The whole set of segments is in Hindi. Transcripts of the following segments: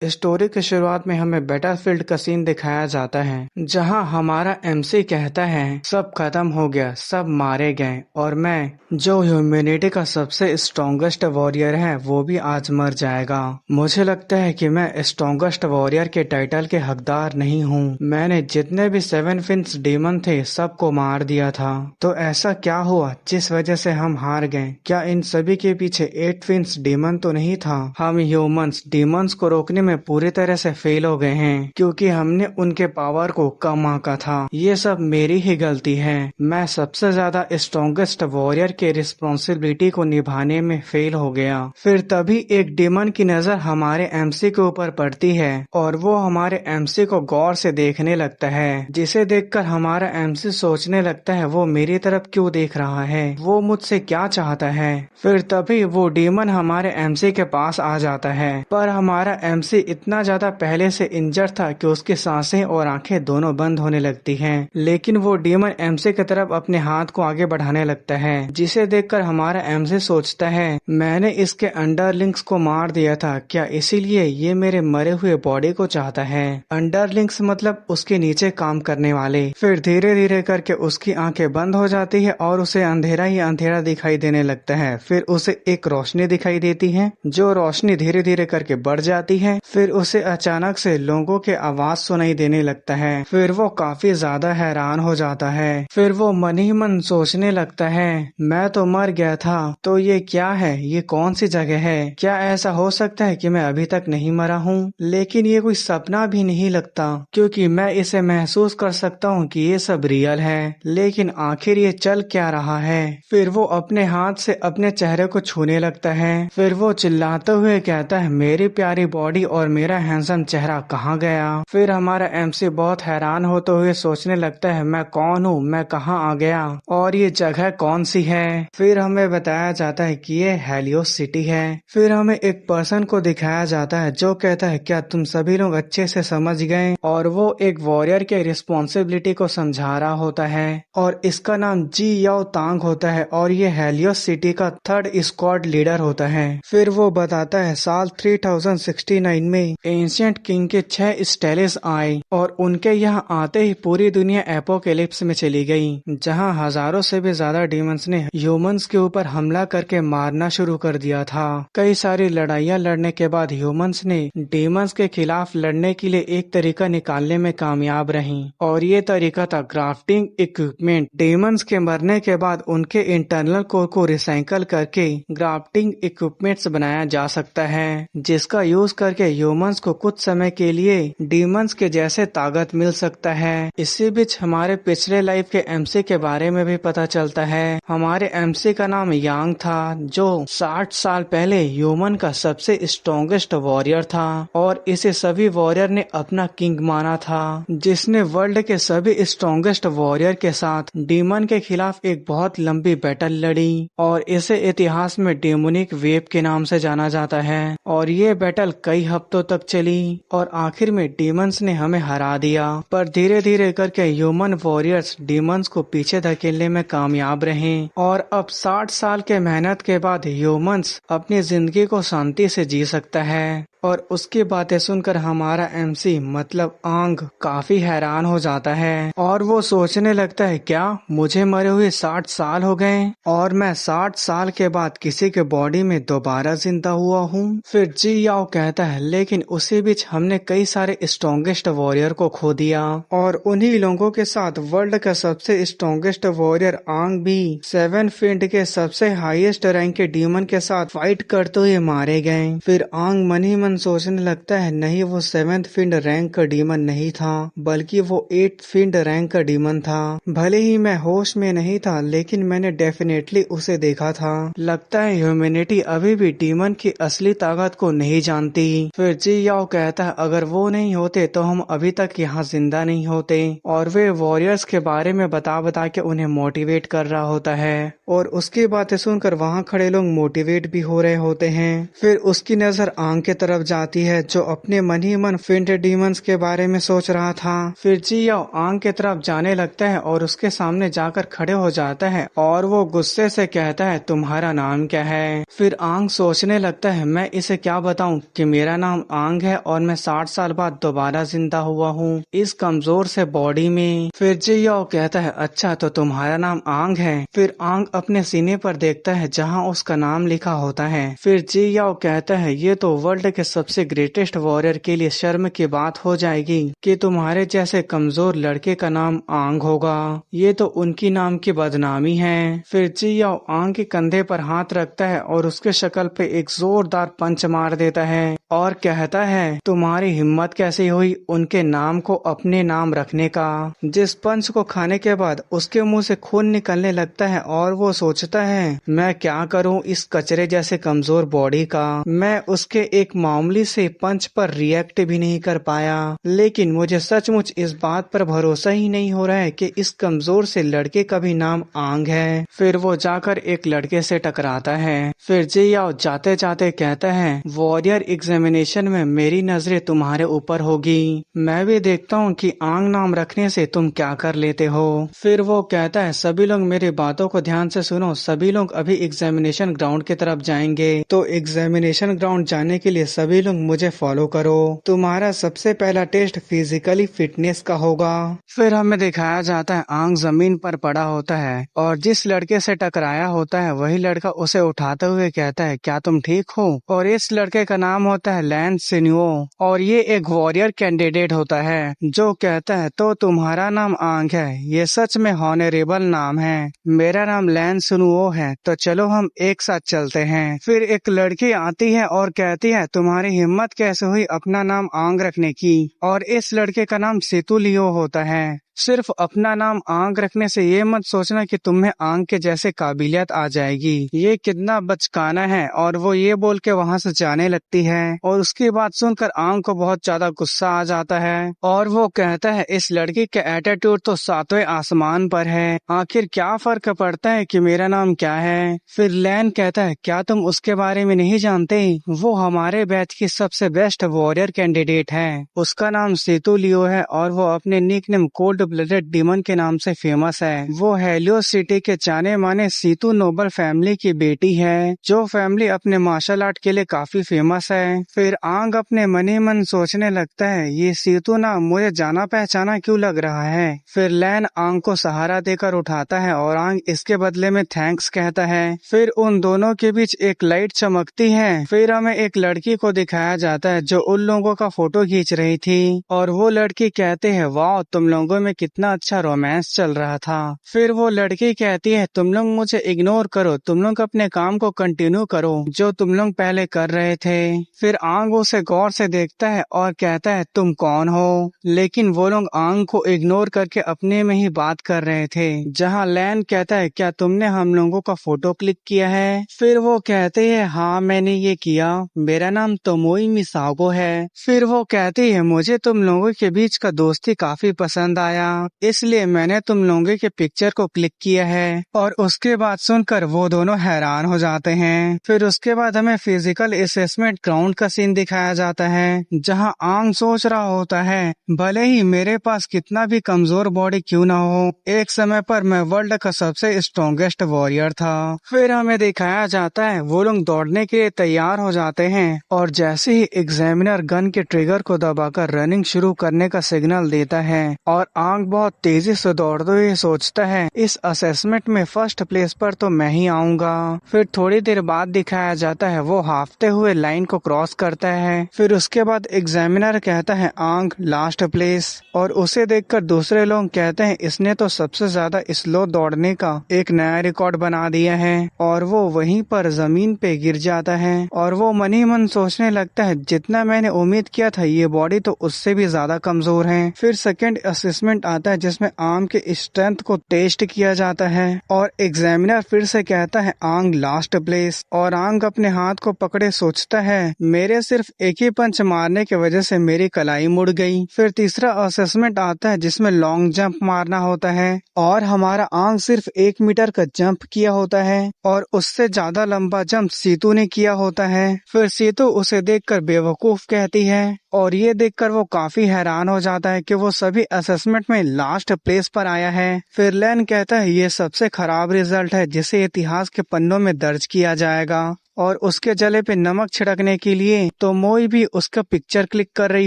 स्टोरी की शुरुआत में हमें बैटलफील्ड का सीन दिखाया जाता है, जहां हमारा एमसी कहता है सब खत्म हो गया, सब मारे गए और मैं जो ह्यूमैनिटी का सबसे स्ट्रॉन्गेस्ट वॉरियर है वो भी आज मर जाएगा। मुझे लगता है कि मैं स्ट्रॉन्गेस्ट वॉरियर के टाइटल के हकदार नहीं हूँ। मैंने जितने भी 7 फिन्स डीमन थे सबको मार दिया था। तो ऐसा क्या हुआ जिस वजह से हम हार गए? क्या इन सभी के पीछे 8 फिन्स डीमन तो नहीं था? हम ह्यूमंस डीमंस को रोकने में पूरी तरह से फेल हो गए हैं क्योंकि हमने उनके पावर को कम आंका था। ये सब मेरी ही गलती है। मैं सबसे ज्यादा स्ट्रॉन्गेस्ट वॉरियर के रिस्पॉन्सिबिलिटी को निभाने में फेल हो गया। फिर तभी एक डीमन की नजर हमारे एमसी के ऊपर पड़ती है और वो हमारे एमसी को गौर से देखने लगता है, जिसे देखकर हमारा एमसी सोचने लगता है वो मेरी तरफ क्यों देख रहा है, वो मुझसे क्या चाहता है। फिर तभी वो डीमन हमारे एमसी के पास आ जाता है, पर हमारा एमसी इतना ज्यादा पहले से इंजर्ड था कि उसकी सांसें और आंखें दोनों बंद होने लगती हैं। लेकिन वो डीमन एमसी की तरफ अपने हाथ को आगे बढ़ाने लगता है, जिसे देखकर हमारा एमसी सोचता है मैंने इसके अंडरलिंक्स को मार दिया था, क्या इसीलिए ये मेरे मरे हुए बॉडी को चाहता है? अंडरलिंक्स मतलब उसके नीचे काम करने वाले। फिर धीरे धीरे करके उसकी आंखें बंद हो जाती है और उसे अंधेरा ही अंधेरा दिखाई देने लगता है। फिर उसे एक रोशनी दिखाई देती है, जो रोशनी धीरे धीरे करके बढ़ जाती है। फिर उसे अचानक से लोगों के आवाज सुनाई देने लगता है। फिर वो काफी ज्यादा हैरान हो जाता है। फिर वो मन ही मन सोचने लगता है मैं तो मर गया था, तो ये क्या है, ये कौन सी जगह है? क्या ऐसा हो सकता है कि मैं अभी तक नहीं मरा हूँ? लेकिन ये कोई सपना भी नहीं लगता, क्योंकि मैं इसे महसूस कर सकता हूँ कि ये सब रियल है। लेकिन आखिर ये चल क्या रहा है? फिर वो अपने हाथ से अपने चेहरे को छूने लगता है। फिर वो चिल्लाते हुए कहता है मेरी प्यारी बॉडी और मेरा हैंडसम चेहरा कहाँ गया? फिर हमारा एमसी बहुत हैरान होते हुए सोचने लगता है मैं कौन हूँ, मैं कहाँ आ गया और ये जगह कौन सी है? फिर हमें बताया जाता है कि ये हेलियोस सिटी है। फिर हमें एक पर्सन को दिखाया जाता है जो कहता है क्या तुम सभी लोग अच्छे से समझ गए? और वो एक वॉरियर के रिस्पॉन्सिबिलिटी को समझा रहा होता है और इसका नाम जी याओ तांग होता है और ये हेलियोस सिटी का 3rd स्क्वाड लीडर होता है। फिर वो बताता है साल 3069 में एंशिएंट किंग के 6 स्टेलेस आए और उनके यहाँ आते ही पूरी दुनिया एपोकेलिप्स में चली गई, जहाँ हजारों से भी ज्यादा डीमंस ने ह्यूमंस के ऊपर हमला करके मारना शुरू कर दिया था। कई सारी लड़ाइयाँ लड़ने के बाद ह्यूमंस ने डीमंस के खिलाफ लड़ने के लिए एक तरीका निकालने में कामयाब रही और ये तरीका था ग्राफ्टिंग इक्विपमेंट। डीमंस के मरने के बाद उनके इंटरनल कोर को रिसाइकल करके ग्राफ्टिंग इक्विपमेंट्स बनाया जा सकता है, जिसका यूज करके ह्यूमंस को कुछ समय के लिए डीमंस के जैसे ताकत मिल सकता है। इसी बीच हमारे पिछले लाइफ के एमसी के बारे में भी पता चलता है। हमारे एमसी का नाम यांग था, जो 60 साल पहले ह्यूमन का सबसे स्ट्रॉन्गेस्ट वॉरियर था और इसे सभी वॉरियर ने अपना किंग माना था, जिसने वर्ल्ड के सभी स्ट्रॉन्गेस्ट वॉरियर के साथ डीमन के खिलाफ एक बहुत लंबी बैटल लड़ी और इसे इतिहास में डेमोनिक वेव के नाम से जाना जाता है। और ये बैटल कई हफ्तों तक चली और आखिर में डीमंस ने हमें हरा दिया। पर धीरे धीरे करके ह्यूमन वॉरियर्स डीमंस को पीछे धकेलने में कामयाब रहे और अब 60 साल के मेहनत के बाद ह्यूमंस अपनी जिंदगी को शांति से जी सकता है। और उसकी बातें सुनकर हमारा एमसी मतलब आंग काफी हैरान हो जाता है और वो सोचने लगता है क्या मुझे मरे हुए 60 साल हो गए और मैं 60 साल के बाद किसी के बॉडी में दोबारा जिंदा हुआ हूँ? फिर जी याओ कहता है लेकिन उसी बीच हमने कई सारे स्ट्रॉन्गेस्ट वॉरियर को खो दिया और उन्हीं लोगों के साथ वर्ल्ड का सबसे स्ट्रॉन्गेस्ट वॉरियर आंग भी 7 फिंड के सबसे हाईएस्ट रैंक के डीमन के साथ फाइट करते हुए मारे गए। फिर आंग मन ही सोचने लगता है नहीं, वो 7th फिंड रैंक का डीमन नहीं था, बल्कि वो 8th फिंड रैंक का डीमन था। भले ही मैं होश में नहीं था, लेकिन मैंने डेफिनेटली उसे देखा था। लगता है ह्यूमैनिटी अभी भी डीमन की असली ताकत को नहीं जानती। फिर जी याओ कहता है अगर वो नहीं होते तो हम अभी तक यहाँ जिंदा नहीं होते और वे वॉरियर्स के बारे में बता बता के उन्हें मोटिवेट कर रहा होता है और उसकी बातें सुनकर वहाँ खड़े लोग मोटिवेट भी हो रहे होते हैं। फिर उसकी नजर आंग की तरफ तरफ जाती है जो अपने मन ही मन फिंट डीमंस के बारे में सोच रहा था। फिर जियाओ आंग की तरफ जाने लगता है और उसके सामने जाकर खड़े हो जाता है और वो गुस्से से कहता है तुम्हारा नाम क्या है। फिर आंग सोचने लगता है मैं इसे क्या बताऊं कि मेरा नाम आंग है और मैं 60 साल बाद दोबारा जिंदा हुआ हूँ इस कमजोर से बॉडी में। फिर जियाओ कहता है अच्छा तो तुम्हारा नाम आंग है। फिर आंग अपने सीने पर देखता है जहाँ उसका नाम लिखा होता है। फिर जियाओ कहता है ये तो वर्ल्ड के सबसे ग्रेटेस्ट वॉरियर के लिए शर्म की बात हो जाएगी कि तुम्हारे जैसे कमजोर लड़के का नाम आंग होगा, ये तो उनकी नाम की बदनामी है। फिर जियाओ आंग के कंधे पर हाथ रखता है और उसके शक्ल पे एक जोरदार पंच मार देता है और कहता है तुम्हारी हिम्मत कैसे हुई उनके नाम को अपने नाम रखने का। जिस पंच को खाने के बाद उसके मुंह से खून निकलने लगता है और वो सोचता है मैं क्या करूं इस कचरे जैसे कमजोर बॉडी का। मैं उसके एक मामूली से पंच पर रिएक्ट भी नहीं कर पाया, लेकिन मुझे सचमुच इस बात पर भरोसा ही नहीं हो रहा है कि इस कमजोर से लड़के का भी नाम आंग है। फिर वो जाकर एक लड़के से टकराता है। फिर जियाओ जाते जाते कहता है वॉरियर एग्जामिनेशन में मेरी नजरें तुम्हारे ऊपर होगी, मैं भी देखता हूँ कि आंग नाम रखने से तुम क्या कर लेते हो। फिर वो कहता है सभी लोग मेरी बातों को ध्यान से सुनो, सभी लोग अभी एग्जामिनेशन ग्राउंड की तरफ जाएंगे, तो एग्जामिनेशन ग्राउंड जाने के लिए सभी लोग मुझे फॉलो करो। तुम्हारा सबसे पहला टेस्ट फिजिकली फिटनेस का होगा। फिर हमें दिखाया जाता है आंग जमीन पर पड़ा होता है और जिस लड़के से टकराया होता है वही लड़का उसे उठाते हुए कहता है क्या तुम ठीक हो। और इस लड़के का नाम होता है लैन सिन्युओ और ये एक वॉरियर कैंडिडेट होता है जो कहता है तो तुम्हारा नाम आंग है, ये सच में हॉनरेबल नाम है। मेरा नाम लैन सिन्युओ है, तो चलो हम एक साथ चलते हैं। फिर एक लड़की आती है और कहती है तुम्हारी हिम्मत कैसे हुई अपना नाम आंग रखने की। और इस लड़के का नाम सेतु लियो होता है। सिर्फ अपना नाम आंग रखने से ये मत सोचना कि तुम्हें आंग के जैसे काबिलियत आ जाएगी, ये कितना बचकाना है। और वो ये बोल के वहाँ से जाने लगती है और उसकी बात सुनकर आंग को बहुत ज्यादा गुस्सा आ जाता है और वो कहता है इस लड़की का एटीट्यूड तो सातवें आसमान पर है, आखिर क्या फर्क पड़ता है कि मेरा नाम क्या है। फिर लैन कहता है क्या तुम उसके बारे में नहीं जानते, वो हमारे बैच की सबसे बेस्ट वॉरियर कैंडिडेट है, उसका नाम सेतु लियो है और वो अपने निकनेम कोल्ड ब्लडेड डीमन के नाम से फेमस है। वो हेलियो सिटी के जाने माने सीतू नोबल फैमिली की बेटी है, जो फैमिली अपने मार्शल आर्ट के लिए काफी फेमस है। फिर आंग अपने मन ही मन सोचने लगता है ये सीतू नाम मुझे जाना पहचाना क्यों लग रहा है। फिर लैन आंग को सहारा देकर उठाता है और आंग इसके बदले में थैंक्स कहता है। फिर उन दोनों के बीच एक लाइट चमकती है। फिर हमें एक लड़की को दिखाया जाता है जो उन लोगों का फोटो खींच रही थी और वो लड़की कहते हैं वाह तुम लोगों में कितना अच्छा रोमांस चल रहा था। फिर वो लड़की कहती है तुम लोग मुझे इग्नोर करो, तुम लोग अपने काम को कंटिन्यू करो जो तुम लोग पहले कर रहे थे। फिर आंग उसे गौर से देखता है और कहता है तुम कौन हो, लेकिन वो लोग आंग को इग्नोर करके अपने में ही बात कर रहे थे। जहाँ लैन कहता है क्या तुमने हम लोगों का फोटो क्लिक किया है। फिर वो कहते हैं हाँ मैंने ये किया, मेरा नाम तोमोई मिसागो है। फिर वो कहती है मुझे तुम लोगों के बीच का दोस्ती काफी पसंद आया, इसलिए मैंने तुम लोगों के पिक्चर को क्लिक किया है। और उसके बाद सुनकर वो दोनों हैरान हो जाते हैं। फिर उसके बाद हमें फिजिकल असेसमेंट ग्राउंड का सीन दिखाया जाता है जहां आंग सोच रहा होता है भले ही मेरे पास कितना भी कमजोर बॉडी क्यों ना हो, एक समय पर मैं वर्ल्ड का सबसे स्ट्रॉन्गेस्ट वॉरियर था। फिर हमें दिखाया जाता है वो लोग दौड़ने के लिए तैयार हो जाते हैं और जैसे ही एग्जामिनर गन के ट्रिगर को दबाकर रनिंग शुरू करने का सिग्नल देता है और आंग बहुत तेजी से दौड़ते हुए सोचता है इस असेसमेंट में फर्स्ट प्लेस पर तो मैं ही आऊंगा। फिर थोड़ी देर बाद दिखाया जाता है वो हाफते हुए लाइन को क्रॉस करता है। फिर उसके बाद एग्जामिनर कहता है आंग लास्ट प्लेस और उसे देखकर दूसरे लोग कहते हैं इसने तो सबसे ज्यादा स्लो दौड़ने का एक नया रिकॉर्ड बना दिया है और वो वहीं पर जमीन पे गिर जाता है और वो मन ही मन सोचने लगता है जितना मैंने उम्मीद किया था ये बॉडी तो उससे भी ज्यादा कमजोर है। फिर सेकेंड असेसमेंट असेसमेंट आता है जिसमें आंग के स्ट्रेंथ को टेस्ट किया जाता है और एग्जामिनर फिर से कहता है आंग लास्ट प्लेस, और आंग अपने हाथ को पकड़े सोचता है मेरे सिर्फ एक ही पंच मारने की वजह से मेरी कलाई मुड़ गई। फिर तीसरा असेसमेंट आता है जिसमें लॉन्ग जंप मारना होता है और हमारा आंग सिर्फ 1 मीटर का जंप किया होता है और उससे ज्यादा लंबा जंप सीतू ने किया होता है। फिर सीतू उसे देखकर बेवकूफ कहती है और ये देखकर वो काफी हैरान हो जाता है कि वो सभी असेसमेंट में लास्ट प्लेस पर आया है। फिर लेन कहता है ये सबसे खराब रिजल्ट है जिसे इतिहास के पन्नों में दर्ज किया जाएगा, और उसके जले पे नमक छिड़कने के लिए तो मोई भी उसका पिक्चर क्लिक कर रही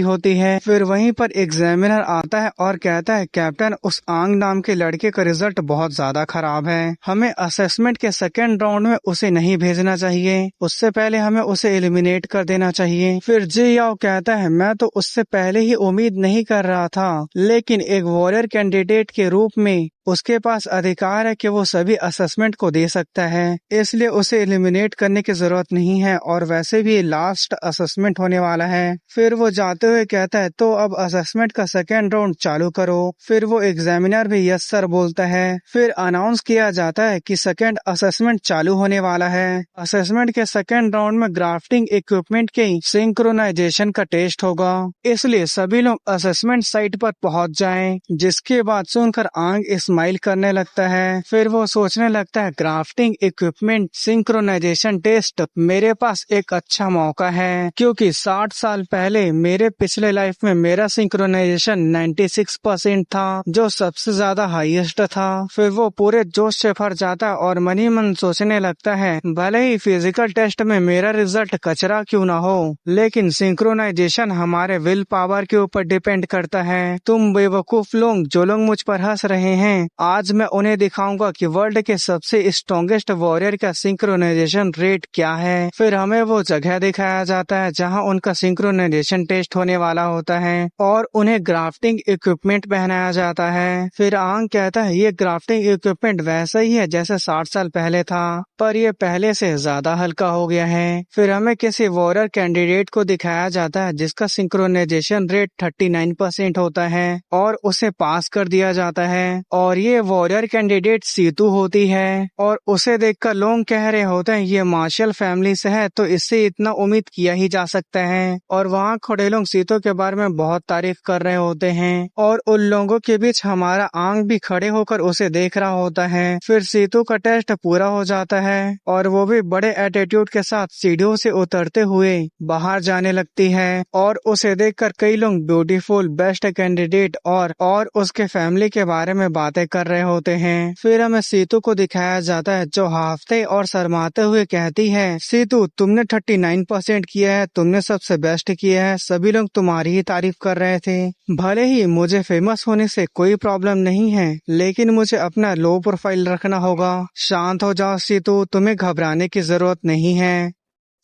होती है। फिर वहीं पर एग्जामिनर आता है और कहता है कैप्टन उस आंग नाम के लड़के का रिजल्ट बहुत ज्यादा खराब है, हमें असेसमेंट के सेकेंड राउंड में उसे नहीं भेजना चाहिए, उससे पहले हमें उसे एलिमिनेट कर देना चाहिए। फिर जी याओ कहता है मैं तो उससे पहले ही उम्मीद नहीं कर रहा था, लेकिन एक वॉरियर कैंडिडेट के रूप में उसके पास अधिकार है कि वो सभी असेसमेंट को दे सकता है, इसलिए उसे एलिमिनेट करने की जरूरत नहीं है और वैसे भी लास्ट असेसमेंट होने वाला है। फिर वो जाते हुए कहता है तो अब असेसमेंट का सेकेंड राउंड चालू करो। फिर वो एग्जामिनर भी यस सर बोलता है। फिर अनाउंस किया जाता है कि सेकेंड असेसमेंट चालू होने वाला है। असेसमेंट के सेकेंड राउंड में ग्राफ्टिंग इक्विपमेंट के सिंक्रोनाइजेशन का टेस्ट होगा, इसलिए सभी लोग असेसमेंट साइट पर पहुंच जाएं। जिसके बाद सुनकर आंग स्माइल करने लगता है। फिर वो सोचने लगता है ग्राफ्टिंग इक्विपमेंट सिंक्रोनाइजेशन टेस्ट मेरे पास एक अच्छा मौका है, क्योंकि 60 साल पहले मेरे पिछले लाइफ में मेरा सिंक्रोनाइजेशन 96% था, जो सबसे ज्यादा हाईएस्ट था। फिर वो पूरे जोश से भर जाता है और मन ही मन सोचने लगता है भले ही फिजिकल टेस्ट में मेरा रिजल्ट कचरा क्यों ना हो, लेकिन सिंक्रोनाइजेशन हमारे विल पावर के ऊपर डिपेंड करता है। तुम बेवकूफ लोग जो लोग मुझ पर हंस रहे हैं, आज मैं उन्हें दिखाऊंगा कि वर्ल्ड के सबसे स्ट्रॉन्गेस्ट वॉरियर का सिंक्रोनाइजेशन रेट क्या है। फिर हमें वो जगह दिखाया जाता है जहां उनका सिंक्रोनाइजेशन टेस्ट होने वाला होता है और उन्हें ग्राफ्टिंग इक्विपमेंट पहनाया जाता है। फिर आंग कहता है ये ग्राफ्टिंग इक्विपमेंट वैसा ही है जैसे 60 साल पहले था, पर ये पहले से ज्यादा हल्का हो गया है। फिर हमें किसी वॉरियर कैंडिडेट को दिखाया जाता है जिसका सिंक्रोनाइजेशन रेट 39% होता है और उसे पास कर दिया जाता है, और ये वॉरियर कैंडिडेट सीतू होती है। और उसे देखकर लोग कह रहे होते हैं ये मार्शल फैमिली से है तो इससे इतना उम्मीद किया ही जा सकता है, और वहाँ खड़े लोग सीतू के बारे में बहुत तारीफ कर रहे होते हैं और उन लोगों के बीच हमारा आंग भी खड़े होकर उसे देख रहा होता है। फिर सीतू का टेस्ट पूरा हो जाता है और वो भी बड़े एटीट्यूड के साथ सीढ़ियों से उतरते हुए बाहर जाने लगती है, और उसे देखकर कई लोग ब्यूटीफुल बेस्ट कैंडिडेट और उसके फैमिली के बारे में बातें कर रहे होते हैं। फिर हमें सीतू को दिखाया जाता है जो हाफते और शर्माते हुए कहती है सीतू तुमने 39% किया है, तुमने सबसे बेस्ट किया है, सभी लोग तुम्हारी ही तारीफ कर रहे थे। भले ही मुझे फेमस होने से कोई प्रॉब्लम नहीं है, लेकिन मुझे अपना लो प्रोफाइल रखना होगा। शांत हो जाओ सीतू, तुम्हें घबराने की जरूरत नहीं है।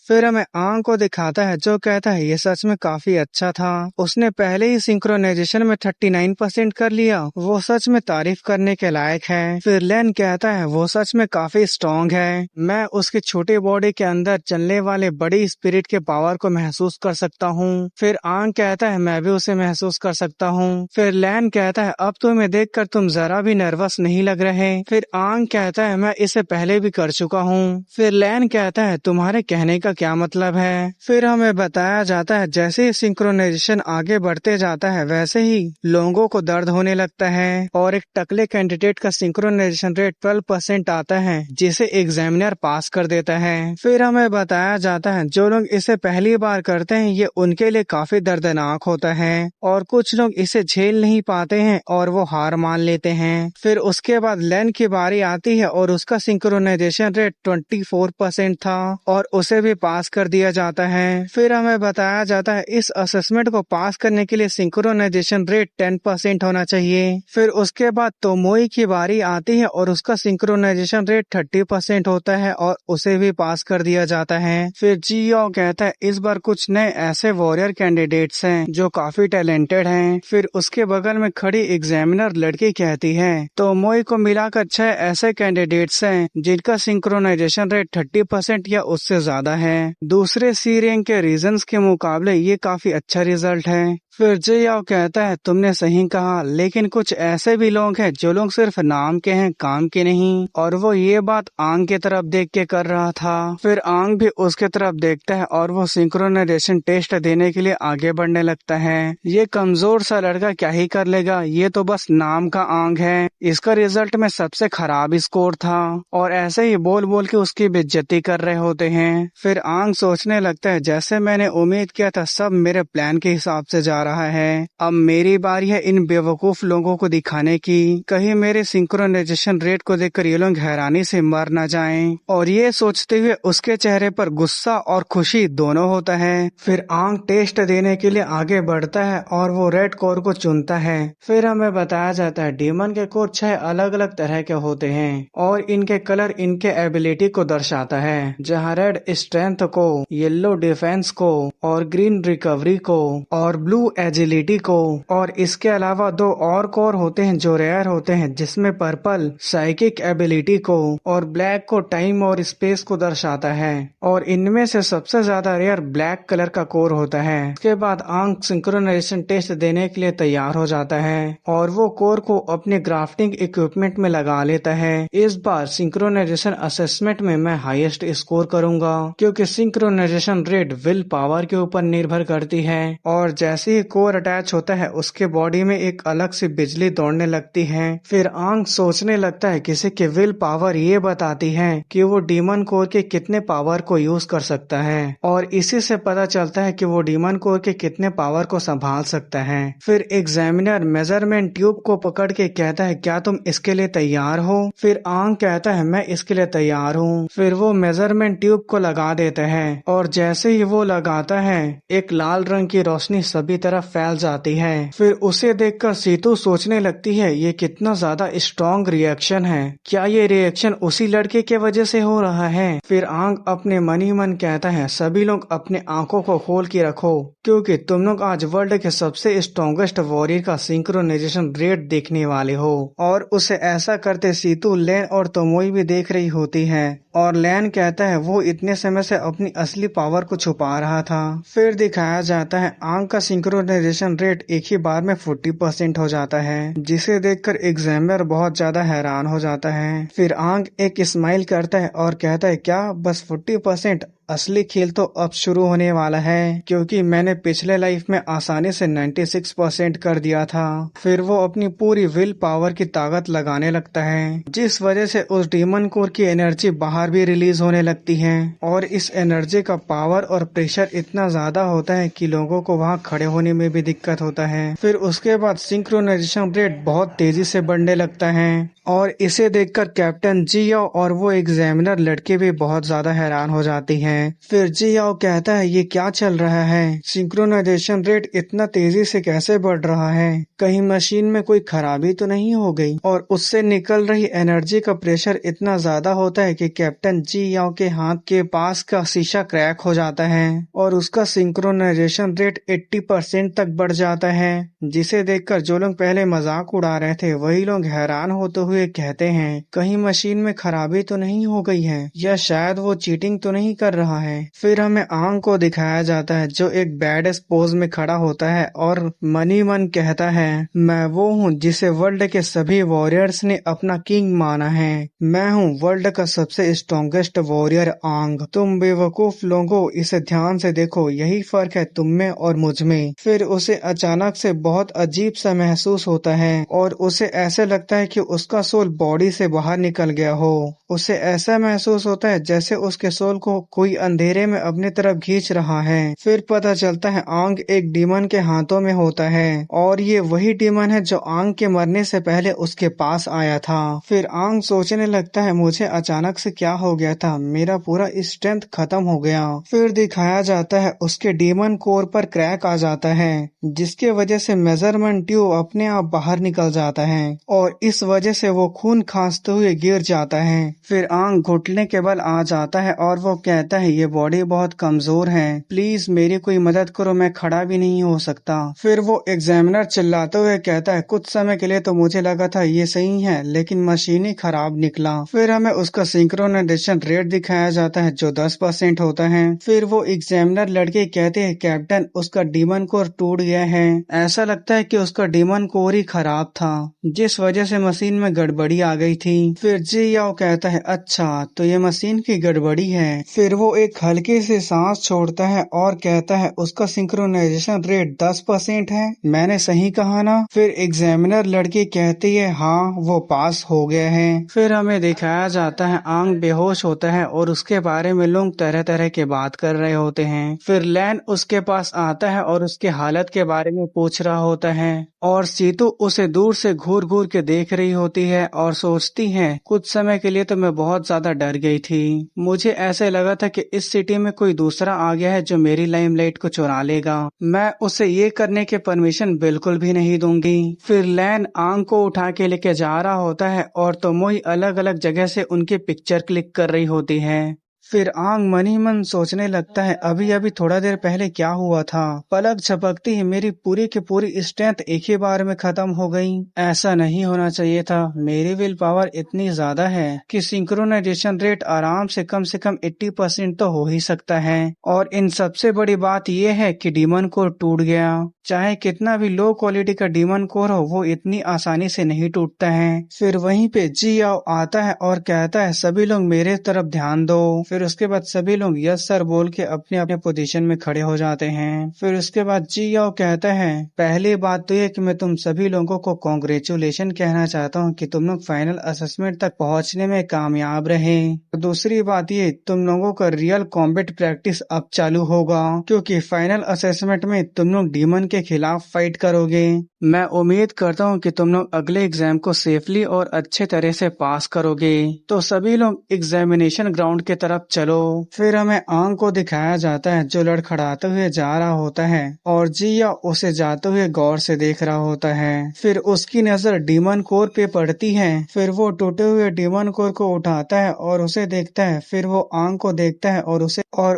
फिर हमें आंग को दिखाता है जो कहता है ये सच में काफी अच्छा था, उसने पहले ही सिंक्रोनाइजेशन में 39% कर लिया, वो सच में तारीफ करने के लायक है। फिर लेन कहता है वो सच में काफी स्ट्रॉन्ग है, मैं उसके छोटे बॉडी के अंदर चलने वाले बड़ी स्पिरिट के पावर को महसूस कर सकता हूँ। फिर आंग कहता है मैं भी उसे महसूस कर सकता हूँ। फिर लेन कहता है अब तुम्हें देखकर तुम जरा भी नर्वस नहीं लग रहे। फिर आंग कहता है मैं इसे पहले भी कर चुका हूँ। फिर लेन कहता है तुम्हारे कहने का क्या मतलब है। फिर हमें बताया जाता है जैसे ही सिंक्रोनाइजेशन आगे बढ़ते जाता है वैसे ही लोगों को दर्द होने लगता है और एक टकले कैंडिडेट का सिंक्रोनाइजेशन रेट 12% आता है जिसे एग्जामिनर पास कर देता है। फिर हमें बताया जाता है जो लोग इसे पहली बार करते हैं ये उनके लिए काफी दर्दनाक होता है और कुछ लोग इसे झेल नहीं पाते हैं और वो हार मान लेते हैं। फिर उसके बाद लेन की बारी आती है और उसका सिंक्रोनाइजेशन रेट 24% था और उसे भी पास कर दिया जाता है। फिर हमें बताया जाता है इस असेसमेंट को पास करने के लिए सिंक्रोनाइजेशन रेट 10% होना चाहिए। फिर उसके बाद तोमोई की बारी आती है और उसका सिंक्रोनाइजेशन रेट 30% होता है और उसे भी पास कर दिया जाता है। फिर जियो कहता है इस बार कुछ नए ऐसे वॉरियर कैंडिडेट्स हैं जो काफी टैलेंटेड हैं। फिर उसके बगल में खड़ी एग्जामिनर लड़की कहती है तोमोई को मिलाकर 6 ऐसे कैंडिडेट्स हैं जिनका सिंक्रोनाइजेशन रेट 30% या उससे ज्यादा है। है। दूसरे सी रैंक के रीजंस के मुकाबले ये काफी अच्छा रिजल्ट है। फिर जियाओ कहता है तुमने सही कहा, लेकिन कुछ ऐसे भी लोग हैं जो लोग सिर्फ नाम के हैं, काम के नहीं। और वो ये बात आंग की तरफ देख के कर रहा था। फिर आंग भी उसके तरफ देखता है और वो सिंक्रोनाइजेशन टेस्ट देने के लिए आगे बढ़ने लगता है। ये कमजोर सा लड़का क्या ही कर लेगा, ये तो बस नाम का आंग है। इसका रिजल्ट में सबसे खराब स्कोर था और ऐसे ही बोल बोल के उसकी बेइज्जती कर रहे होते हैं। फिर आंग सोचने लगता है जैसे मैंने उम्मीद किया था सब मेरे प्लान के हिसाब से जा रहा है। अब मेरी बारी है इन बेवकूफ लोगों को दिखाने की, कहीं मेरे सिंक्रोनाइजेशन रेट को देखकर ये लोग हैरानी से मर न जाएं। और ये सोचते हुए उसके चेहरे पर गुस्सा और खुशी दोनों होता है। फिर आंग टेस्ट देने के लिए आगे बढ़ता है और वो रेड कोर को चुनता है। फिर हमें बताया जाता है डीमन के कोर 6 अलग अलग तरह के होते हैं और इनके कलर इनके एबिलिटी को दर्शाता है, जहाँ रेड स्ट्रेंथ को, येलो डिफेंस को और ग्रीन रिकवरी को और ब्लू एजिलिटी को। और इसके अलावा 2 और कोर होते हैं जो रेयर होते हैं, जिसमें पर्पल साइकिक एबिलिटी को और ब्लैक को टाइम और स्पेस को दर्शाता है। और इनमें से सबसे ज्यादा रेयर ब्लैक कलर का कोर होता है। इसके बाद आंग सिंक्रोनाइजेशन टेस्ट देने के लिए तैयार हो जाता है और वो कोर को अपने ग्राफ्टिंग इक्विपमेंट में लगा लेता है। इस बार सिंक्रोनाइजेशन असेसमेंट में मैं हाईएस्ट स्कोर करूंगा, क्योंकि सिंक्रोनाइजेशन रेट विल पावर के ऊपर निर्भर करती है। और जैसे ही कोर अटैच होता है उसके बॉडी में एक अलग सी बिजली दौड़ने लगती है। फिर आंग सोचने लगता है किसी की विल पावर ये बताती है कि वो डीमन कोर के कितने पावर को यूज कर सकता है, और इसी से पता चलता है कि वो डीमन कोर के कितने पावर को संभाल सकता है। फिर एग्जामिनर मेजरमेंट ट्यूब को पकड़ के कहता है क्या तुम इसके लिए तैयार हो? फिर आंग कहता है मैं इसके लिए तैयार हूँ। फिर वो मेजरमेंट ट्यूब को लगा देता है और जैसे ही वो लगाता है एक लाल रंग की रोशनी सभी तरफ फैल जाती है। फिर उसे देखकर सीतू सोचने लगती है ये कितना ज्यादा स्ट्रॉन्ग रिएक्शन है, क्या ये रिएक्शन उसी लड़के के वजह से हो रहा है? फिर आंग अपने मन ही मन कहता है सभी लोग अपने आंखों को खोल के रखो, क्योंकि तुम लोग आज वर्ल्ड के सबसे स्ट्रॉन्गेस्ट वॉरियर का सिंक्रोनाइजेशन रेट देखने वाले हो। और उसे ऐसा करते सीतू, लेन और तोमोई भी देख रही होती है और लैन कहता है वो इतने समय से अपनी असली पावर को छुपा रहा था। फिर दिखाया जाता है आंग का सिंक्रोनाइजेशन रेट एक ही बार में 40% हो जाता है, जिसे देखकर एग्जामिनर बहुत ज्यादा हैरान हो जाता है। फिर आंग एक स्माइल करता है और कहता है क्या बस 40%? असली खेल तो अब शुरू होने वाला है, क्योंकि मैंने पिछले लाइफ में आसानी से 96% कर दिया था। फिर वो अपनी पूरी विल पावर की ताकत लगाने लगता है, जिस वजह से उस डीमन कोर की एनर्जी बाहर भी रिलीज होने लगती है। और इस एनर्जी का पावर और प्रेशर इतना ज्यादा होता है कि लोगों को वहाँ खड़े होने में भी दिक्कत होता है। फिर उसके बाद सिंक्रोनाइजेशन रेट बहुत तेजी से बढ़ने लगता है और इसे देखकर कैप्टन जियाओ और वो एग्जामिनर लड़के भी बहुत ज्यादा हैरान हो जाती हैं। फिर जियाओ कहता है ये क्या चल रहा है, सिंक्रोनाइजेशन रेट इतना तेजी से कैसे बढ़ रहा है, कहीं मशीन में कोई खराबी तो नहीं हो गई? और उससे निकल रही एनर्जी का प्रेशर इतना ज्यादा होता है कि कैप्टन जियाओ के हाथ के पास का शीशा क्रैक हो जाता है और उसका सिंक्रोनाइजेशन रेट 80% तक बढ़ जाता है, जिसे देखकर जो लोग पहले मजाक उड़ा रहे थे वही लोग हैरान होते हुए कहते हैं कहीं मशीन में खराबी तो नहीं हो गई है, या शायद वो चीटिंग तो नहीं कर रहा है। फिर हमें आंग को दिखाया जाता है जो एक बैड पोज में खड़ा होता है और मन ही मन कहता है मैं वो हूँ जिसे वर्ल्ड के सभी वॉरियर्स ने अपना किंग माना है, मैं हूँ वर्ल्ड का सबसे स्ट्रॉन्गेस्ट वॉरियर आंग। तुम बेवकूफ लोगों इसे ध्यान से देखो, यही फर्क है तुम में और मुझ में। फिर उसे अचानक से बहुत अजीब सा महसूस होता है और उसे ऐसे लगता है कि उसका सोल बॉडी से बाहर निकल गया हो। उसे ऐसा महसूस होता है जैसे उसके सोल को कोई अंधेरे में अपनी तरफ खींच रहा है। फिर पता चलता है आंग एक डीमन के हाथों में होता है और ये वही डीमन है जो आंग के मरने से पहले उसके पास आया था। फिर आंग सोचने लगता है मुझे अचानक से क्या हो गया था, मेरा पूरा स्ट्रेंथ खत्म हो गया। फिर दिखाया जाता है उसके डीमन कोर पर क्रैक आ जाता है, जिसके वजह से मेजरमेंट ट्यूब अपने आप बाहर निकल जाता है और इस वजह से वो खून खांसते हुए गिर जाता है। फिर आंग घुटने के बल आ जाता है और वो कहता है ये बॉडी बहुत कमजोर है, प्लीज मेरी कोई मदद करो, मैं खड़ा भी नहीं हो सकता। फिर वो एग्जामिनर चिल्लाते हुए कहता है कुछ समय के लिए तो मुझे लगा था ये सही है, लेकिन मशीन ही खराब निकला। फिर हमें उसका सिंक्रोनाइजेशन रेट दिखाया जाता है जो 10% होता है। फिर वो एग्जामिनर लड़के कहते हैं कैप्टन उसका डीमन कोर टूट गया है, ऐसा लगता है कि उसका डीमन कोर ही खराब था जिस वजह से मशीन में गड़बड़ी आ गई थी। फिर जी याओ कहता है अच्छा तो ये मशीन की गड़बड़ी है। फिर वो एक हल्के से सांस छोड़ता है और कहता है उसका सिंक्रोनाइजेशन रेट 10% है, मैंने सही कहा ना। फिर एग्जामिनर लड़की कहती है हाँ वो पास हो गया है। फिर हमें दिखाया जाता है आंग बेहोश होता है और उसके बारे में लोग तरह तरह के बात कर रहे होते हैं। फिर लैन उसके पास आता है और उसके हालत के बारे में पूछ रहा होता है और सीतू उसे दूर से घूर घूर के देख रही होती है और सोचती है कुछ समय के लिए तो मैं बहुत ज्यादा डर गई थी, मुझे ऐसे लगा था कि इस सिटी में कोई दूसरा आ गया है जो मेरी लाइमलाइट को चुरा लेगा, मैं उसे ये करने के परमिशन बिल्कुल भी नहीं दूंगी। फिर लैन आंग को उठा के लेके जा रहा होता है और तोमोई अलग अलग जगह से उनकी पिक्चर क्लिक कर रही होती है। फिर आंग मन ही मन सोचने लगता है अभी अभी थोड़ा देर पहले क्या हुआ था, पलक झपकती ही मेरी पूरी की पूरी स्ट्रेंथ एक ही बार में खत्म हो गई, ऐसा नहीं होना चाहिए था, मेरी विल पावर इतनी ज्यादा है कि सिंक्रोनाइजेशन रेट आराम से कम 80% तो हो ही सकता है। और इन सबसे बड़ी बात यह है कि डीमन कोर टूट गया, चाहे कितना भी लो क्वालिटी का डीमन कोर हो वो इतनी आसानी से नहीं टूटता है। फिर वहीं पे जी याओ आता है और कहता है सभी लोग मेरे तरफ ध्यान दो। फिर उसके बाद सभी लोग यस सर बोल के अपने अपने पोजीशन में खड़े हो जाते हैं। फिर उसके बाद जी याओ कहता है पहली बात तो ये कि मैं तुम सभी लोगों को कॉन्ग्रेचुलेशन कहना चाहता हूँ कि तुम लोग फाइनल असेसमेंट तक पहुँचने में कामयाब रहे। दूसरी बात ये तुम लोगों का रियल कॉम्बैट प्रैक्टिस अब चालू होगा क्योंकि फाइनल असेसमेंट में तुम लोग डीमन के खिलाफ फाइट करोगे। मैं उम्मीद करता हूँ कि तुम लोग अगले एग्जाम को सेफली और अच्छे तरह से पास करोगे। तो सभी लोग एग्जामिनेशन ग्राउंड के तरफ चलो। फिर हमें आंग को दिखाया जाता है जो लड़खड़ाते हुए जा रहा होता है और जिया उसे जाते हुए गौर से देख रहा होता है। फिर उसकी नजर डीमन कोर पे पड़ती है। फिर वो टूटे हुए डीमन कोर को उठाता है और उसे देखता है। फिर वो आंग को देखता है और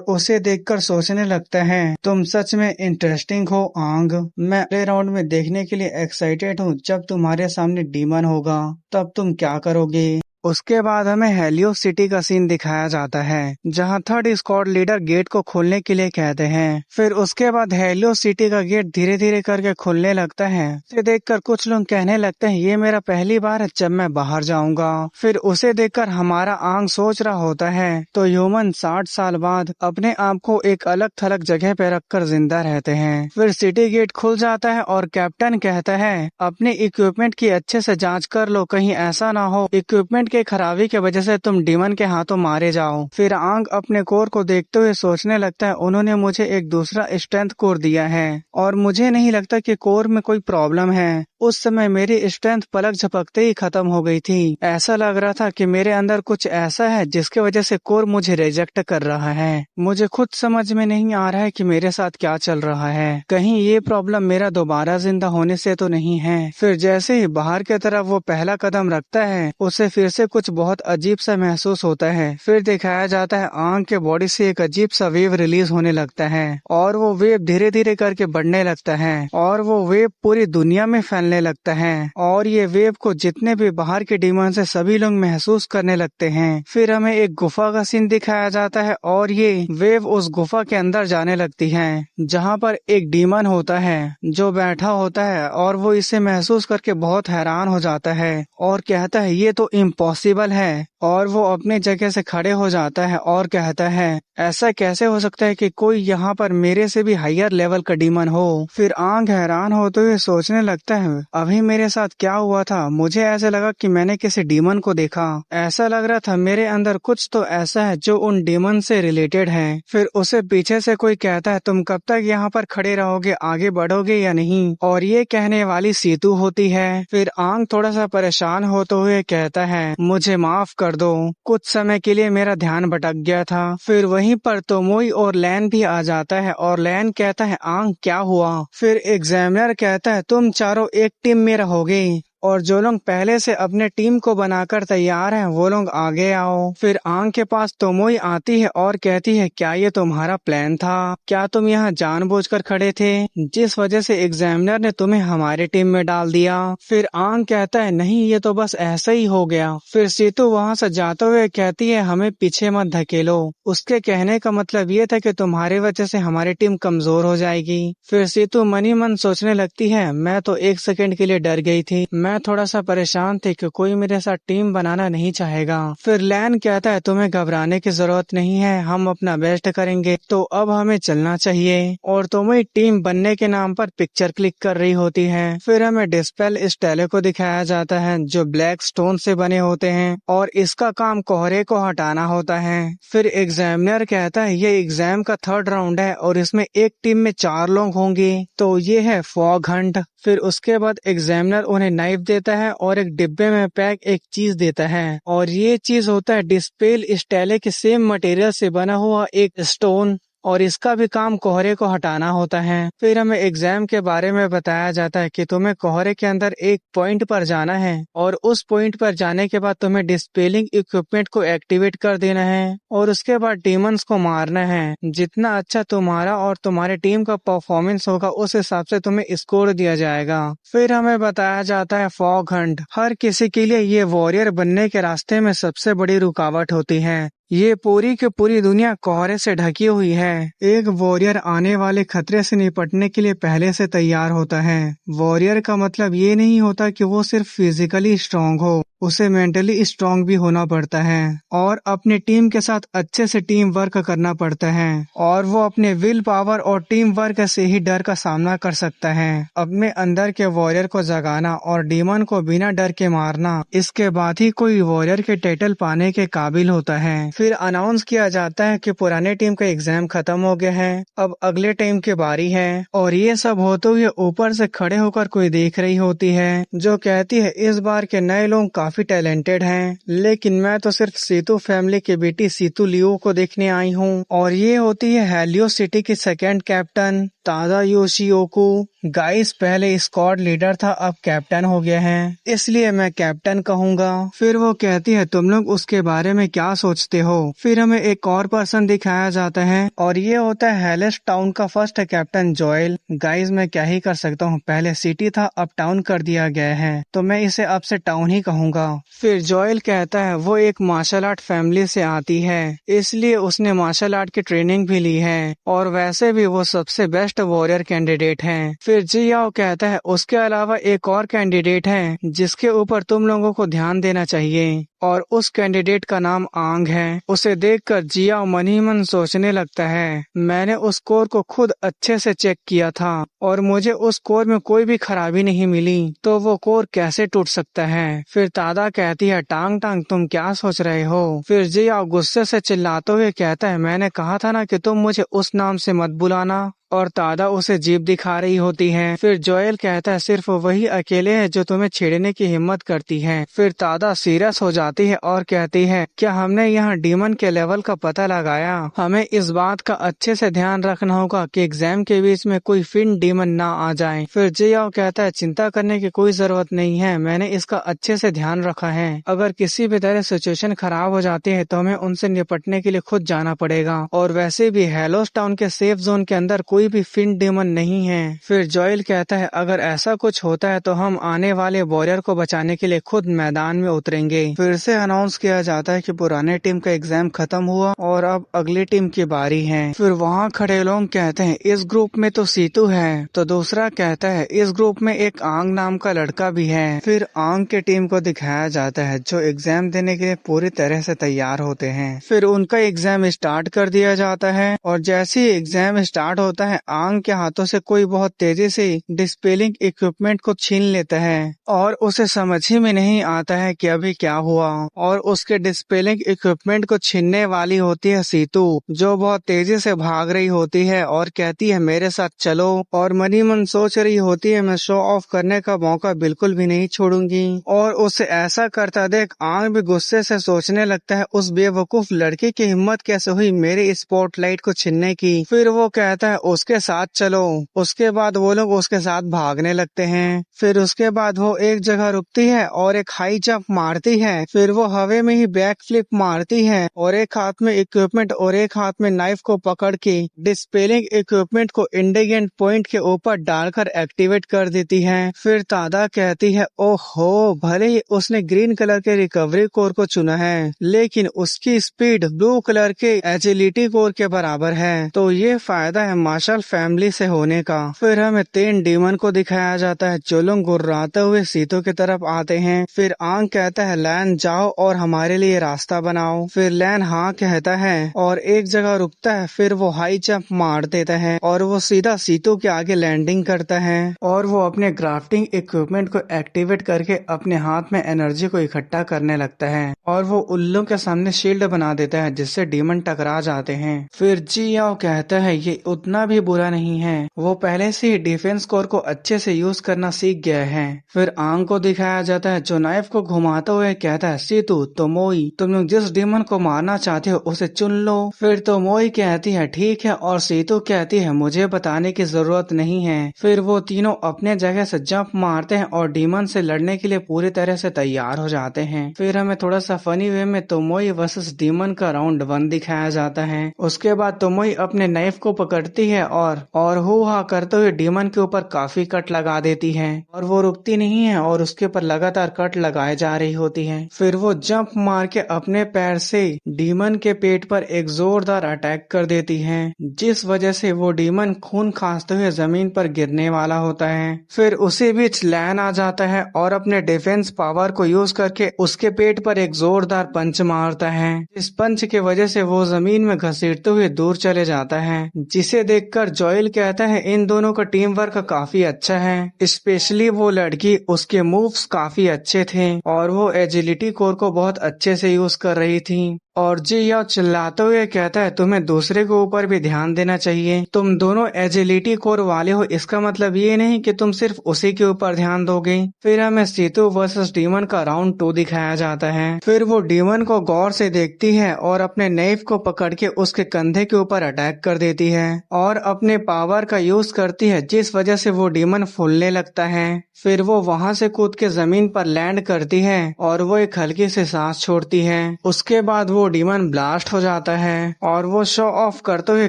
उसे देखकर सोचने लगता है तुम सच में इंटरेस्टिंग हो आंग, मैं अगले राउंड में देखने के लिए एक्साइटेड हूँ, जब तुम्हारे सामने डीमन होगा तब तुम क्या करोगे। उसके बाद हमें हेलियो सिटी का सीन दिखाया जाता है जहां थर्ड स्क्वाड लीडर गेट को खोलने के लिए कहते हैं। फिर उसके बाद हेलियो सिटी का गेट धीरे धीरे करके खुलने लगता है। उसे देखकर कुछ लोग कहने लगते हैं ये मेरा पहली बार है जब मैं बाहर जाऊंगा। फिर उसे देखकर हमारा आंग सोच रहा होता है तो ह्यूमन 60 साल बाद अपने आप को एक अलग थलग जगह पे रखकर जिंदा रहते हैं। फिर सिटी गेट खुल जाता है और कैप्टन कहता है अपने इक्विपमेंट की अच्छे से जाँच कर लो, कहीं ऐसा ना हो इक्विपमेंट के खराबी के वजह से तुम डीमन के हाथों मारे जाओ। फिर आंग अपने कोर को देखते हुए सोचने लगता है उन्होंने मुझे एक दूसरा स्ट्रेंथ कोर दिया है और मुझे नहीं लगता कि कोर में कोई प्रॉब्लम है। उस समय मेरी स्ट्रेंथ पलक झपकते ही खत्म हो गई थी, ऐसा लग रहा था कि मेरे अंदर कुछ ऐसा है जिसके वजह से कोर मुझे रिजेक्ट कर रहा है। मुझे खुद समझ में नहीं आ रहा है कि मेरे साथ क्या चल रहा है, कहीं ये प्रॉब्लम मेरा दोबारा जिंदा होने से तो नहीं है। फिर जैसे ही बाहर की तरफ वो पहला कदम रखता है उसे फिर से कुछ बहुत अजीब सा महसूस होता है। फिर दिखाया जाता है आंग के बॉडी से एक अजीब सा वेव रिलीज होने लगता है और वो वेव धीरे धीरे करके बढ़ने लगता है और वो वेव पूरी दुनिया में फैलने लगता है और ये वेव को जितने भी बाहर के डीमन से सभी लोग महसूस करने लगते हैं। फिर हमें एक गुफा का सीन दिखाया जाता है और ये वेव उस गुफा के अंदर जाने लगती है जहाँ पर एक डीमन होता है जो बैठा होता है और वो इसे महसूस करके बहुत हैरान हो जाता है और कहता है ये तो इम्पॉसिबल है और वो अपने जगह से खड़े हो जाता है और कहता है ऐसा कैसे हो सकता है कि कोई यहाँ पर मेरे से भी हायर लेवल का डीमन हो। फिर आंग हैरान होते हुए सोचने लगता है अभी मेरे साथ क्या हुआ था, मुझे ऐसा लगा कि मैंने किसी डीमन को देखा, ऐसा लग रहा था मेरे अंदर कुछ तो ऐसा है जो उन डीमन से रिलेटेड है। फिर उसे पीछे से कोई कहता है तुम कब तक यहाँ पर खड़े रहोगे, आगे बढ़ोगे या नहीं, और ये कहने वाली सीतू होती है। फिर आंग थोड़ा सा परेशान होते हुए कहता है मुझे माफ कर दो, कुछ समय के लिए मेरा ध्यान भटक गया था। फिर वहीं पर तोमोई और लैन भी आ जाता है और लैन कहता है आंग क्या हुआ। फिर एग्जामिनर कहता है तुम चारों एक टीम में रहोगे और जो लोग पहले से अपने टीम को बनाकर तैयार हैं वो लोग आगे आओ। फिर आंग के पास तोमोई आती है और कहती है, क्या ये तुम्हारा प्लान था? क्या तुम यहाँ जानबूझकर खड़े थे, जिस वजह से एग्जामिनर ने तुम्हें हमारी टीम में डाल दिया? फिर आंग कहता है, नहीं ये तो बस ऐसा ही हो गया। फिर सीतू वहाँ से जाते हुए कहती है, हमें पीछे मत धकेलो। उसके कहने का मतलब ये था कि तुम्हारी वजह से हमारी टीम कमजोर हो जाएगी। फिर सीतू मनी मन सोचने लगती है, मैं तो एक सेकंड के लिए डर गई थी, मैं थोड़ा सा परेशान थी कि कोई मेरे साथ टीम बनाना नहीं चाहेगा। फिर लैन कहता है, तुम्हें घबराने की जरूरत नहीं है, हम अपना बेस्ट करेंगे, तो अब हमें चलना चाहिए। और तुम्हें टीम बनने के नाम पर पिक्चर क्लिक कर रही होती है। फिर हमें डिस्पेल स्टेले को दिखाया जाता है जो ब्लैक स्टोन से बने होते हैं और इसका काम कोहरे को हटाना होता है। फिर एग्जामिनर कहता है, ये एग्जाम का 3rd राउंड है और इसमें एक टीम में 4 लोग होंगे, तो ये है फॉग हंट। फिर उसके बाद एग्जामिनर उन्हें नाइफ देता है और एक डिब्बे में पैक एक चीज देता है और ये चीज होता है डिस्पेल स्टेले के सेम मटेरियल से बना हुआ एक स्टोन और इसका भी काम कोहरे को हटाना होता है। फिर हमें एग्जाम के बारे में बताया जाता है कि तुम्हें कोहरे के अंदर एक पॉइंट पर जाना है और उस पॉइंट पर जाने के बाद तुम्हें डिस्पेलिंग इक्विपमेंट को एक्टिवेट कर देना है और उसके बाद डीमंस को मारना है। जितना अच्छा तुम्हारा और तुम्हारी टीम का परफॉर्मेंस होगा उस हिसाब से तुम्हें स्कोर दिया जाएगा। फिर हमें बताया जाता है फॉग हंट हर किसी के लिए ये वॉरियर बनने के रास्ते में सबसे बड़ी रुकावट होती है। ये पूरी की पूरी दुनिया कोहरे से ढकी हुई है। एक वॉरियर आने वाले खतरे से निपटने के लिए पहले से तैयार होता है। वॉरियर का मतलब ये नहीं होता कि वो सिर्फ फिजिकली स्ट्रांग हो, उसे मेंटली स्ट्रांग भी होना पड़ता है और अपनी टीम के साथ अच्छे से टीम वर्क करना पड़ता है और वो अपने विल पावर और टीम वर्क से ही डर का सामना कर सकता है। अपने अंदर के वॉरियर को जगाना और डीमन को बिना डर के मारना, इसके बाद ही कोई वॉरियर के टाइटल पाने के काबिल होता है। फिर अनाउंस किया जाता है कि पुराने टीम का एग्जाम खत्म हो गया है, अब अगले टीम की बारी है और ये सब होते हुए ऊपर से खड़े होकर कोई देख रही होती है जो कहती है, इस बार के नए लोग काफी टैलेंटेड हैं, लेकिन मैं तो सिर्फ सीतू फैमिली की बेटी सीतू लियो को देखने आई हूँ। और ये होती है हेलियो सिटी की 2nd कैप्टन तादा योशियोको। गाइस पहले स्क्वाड लीडर था, अब कैप्टन हो गया है, इसलिए मैं कैप्टन कहूँगा। फिर वो कहती है, तुम लोग उसके बारे में क्या सोचते हो? फिर हमें एक और पर्सन दिखाया जाता है और ये होता है हेलेस टाउन का फर्स्ट कैप्टन जोएल। गाइस मैं क्या ही कर सकता हूँ, पहले सिटी था अब टाउन कर दिया गया है, तो मैं इसे अब से टाउन ही कहूँगा। फिर जोएल कहता है वो एक मार्शल आर्ट फैमिली से आती है, इसलिए उसने मार्शल आर्ट की ट्रेनिंग भी ली है और वैसे भी वो सबसे बेस्ट वॉरियर कैंडिडेट हैं। फिर जियाओ कहता है उसके अलावा एक और कैंडिडेट है जिसके ऊपर तुम लोगों को ध्यान देना चाहिए और उस कैंडिडेट का नाम आंग है। उसे देखकर जियाओ मन ही मन सोचने लगता है, मैंने उस स्कोर को खुद अच्छे से चेक किया था और मुझे उस स्कोर में कोई भी खराबी नहीं मिली, तो वो स्कोर कैसे टूट सकता है? फिर तादा कहती है, टांग टांग तुम क्या सोच रहे हो? फिर जियाओ गुस्से से चिल्लाते हुए कहता है, मैंने कहा था ना कि तुम मुझे उस नाम से मत बुलाना, और तादा उसे जीप दिखा रही होती है। फिर जोएल कहता है, सिर्फ वही अकेले है जो तुम्हें छेड़ने की हिम्मत करती है। फिर तादा सीरियस हो जाती है और कहती है, क्या हमने यहाँ डीमन के लेवल का पता लगाया? हमें इस बात का अच्छे से ध्यान रखना होगा कि एग्जाम के बीच में कोई फिन डीमन ना आ जाए। फिर जियाओ कहता है, चिंता करने की कोई जरूरत नहीं है, मैंने इसका अच्छे से ध्यान रखा है। अगर किसी भी तरह सिचुएशन खराब हो जाती है तो हमें उनसे निपटने के लिए खुद जाना पड़ेगा, और वैसे भी हेलोस टाउन के सेफ जोन के अंदर कोई भी फिन डेमन नहीं है। फिर जोएल कहता है, अगर ऐसा कुछ होता है तो हम आने वाले वॉरियर को बचाने के लिए खुद मैदान में उतरेंगे। फिर से अनाउंस किया जाता है कि पुराने टीम का एग्जाम खत्म हुआ और अब अगली टीम की बारी है। फिर वहाँ खड़े लोग कहते हैं, इस ग्रुप में तो सीतू है, तो दूसरा कहता है इस ग्रुप में एक आंग नाम का लड़का भी है। फिर आंग की टीम को दिखाया जाता है जो एग्जाम देने के लिए पूरी तरह से तैयार होते हैं। फिर उनका एग्जाम स्टार्ट कर दिया जाता है और जैसे ही एग्जाम स्टार्ट होता है आंग के हाथों से कोई बहुत तेजी से डिस्पेलिंग इक्विपमेंट को छीन लेता है और उसे समझ ही में नहीं आता है कि अभी क्या हुआ, और उसके डिस्पेलिंग इक्विपमेंट को छीनने वाली होती है सीतू, जो बहुत तेजी से भाग रही होती है और कहती है मेरे साथ चलो, और मनी मन सोच रही होती है मैं शो ऑफ करने का मौका बिल्कुल भी नहीं छोड़ूंगी। और उसे ऐसा करता देख आंग भी गुस्से से सोचने लगता है उस बेवकूफ लड़के की हिम्मत कैसे हुई मेरे स्पॉटलाइट को छीनने की। फिर वो कहता है उसके साथ चलो। उसके बाद वो लोग उसके साथ भागने लगते हैं। फिर उसके बाद वो एक जगह रुकती है और एक हाई जंप मारती है। फिर वो हवा में ही बैक फ्लिप मारती है और एक हाथ में इक्विपमेंट और एक हाथ में नाइफ को पकड़ के डिस्पेलिंग इक्विपमेंट को इंडिगेंट पॉइंट के ऊपर डालकर एक्टिवेट कर देती है। फिर तादा कहती है, ओहो, भले ही उसने ग्रीन कलर के रिकवरी कोर को चुना है, लेकिन उसकी स्पीड ब्लू कलर के एजिलिटी कोर के बराबर है, तो ये फायदा है मार्शल फैमिली से होने का। फिर हमें 3 डीमन को दिखाया जाता है जो लोग गुर्राते हुए सीतों की तरफ आते हैं। फिर आंग कहता है, लैन जाओ और हमारे लिए रास्ता बनाओ। फिर लैन हाँ कहता है और एक जगह रुकता है। फिर वो हाई जंप मार देता है और वो सीधा सीतों के आगे लैंडिंग करता है और वो अपने ग्राफ्टिंग इक्विपमेंट को एक्टिवेट करके अपने हाथ में एनर्जी को इकट्ठा करने लगता है और वो उल्लू के सामने शील्ड बना देता है जिससे डीमन टकरा जाते हैं। फिर जी याओ कहता है, ये उतना भी बुरा नहीं है, वो पहले से ही डिफेंस कोर को अच्छे से यूज करना सीख गया है। फिर आंग को दिखाया जाता है जो नाइफ को घुमाते हुए कहता है, सीतू, तोमोई, तुम लोग जिस डीमन को मारना चाहते हो उसे चुन लो। फिर तोमोई कहती है, ठीक है, और सीतू कहती है, मुझे बताने की जरूरत नहीं है। फिर वो तीनों अपने जगह से जंप मारते हैं और डीमन से लड़ने के लिए पूरी तरह से तैयार हो जाते हैं। फिर हमें थोड़ा सा फनी वे में तोमोई वर्सेस डीमन का राउंड 1 दिखाया जाता है। उसके बाद तोमोई अपने नाइफ को पकड़ती है और हु हा करते हुए डीमन के ऊपर काफी कट लगा देती है और वो रुकती नहीं है और उसके ऊपर लगातार कट लगाए जा रही होती है। फिर वो जंप मार के अपने पैर से डीमन के पेट पर एक जोरदार अटैक कर देती है, जिस वजह से वो डीमन खून खांसते हुए जमीन पर गिरने वाला होता है। फिर उसी बीच लैन आ जाता है और अपने डिफेंस पावर को यूज करके उसके पेट पर एक जोरदार पंच मारता है। इस पंच के वजह से वो जमीन में घसीटते हुए दूर चले जाता है, जिसे देखकर जॉयल कहता है, इन दोनों का टीम वर्क काफी अच्छा है, स्पेशली वो लड़की, उसके मूव्स काफी अच्छे थे और वो एजिलिटी कोर को बहुत अच्छे से यूज कर रही थी। और जी याओ चिल्लाते हुए कहता है, तुम्हें दूसरे के ऊपर भी ध्यान देना चाहिए, तुम दोनों एजिलिटी कोर वाले हो, इसका मतलब ये नहीं कि तुम सिर्फ उसी के ऊपर ध्यान दोगे। फिर हमें सीतू वर्सेस डीमन का राउंड 2 दिखाया जाता है। फिर वो डीमन को गौर से देखती है और अपने नाइफ को पकड़ के उसके कंधे के ऊपर अटैक कर देती है और अपने पावर का यूज करती है, जिस वजह से वो डीमन फूलने लगता है। फिर वो वहां से कूद के जमीन पर लैंड करती है और वो एक हल्की से सांस छोड़ती है। उसके बाद वो डीमन ब्लास्ट हो जाता है और वो शो ऑफ करते हुए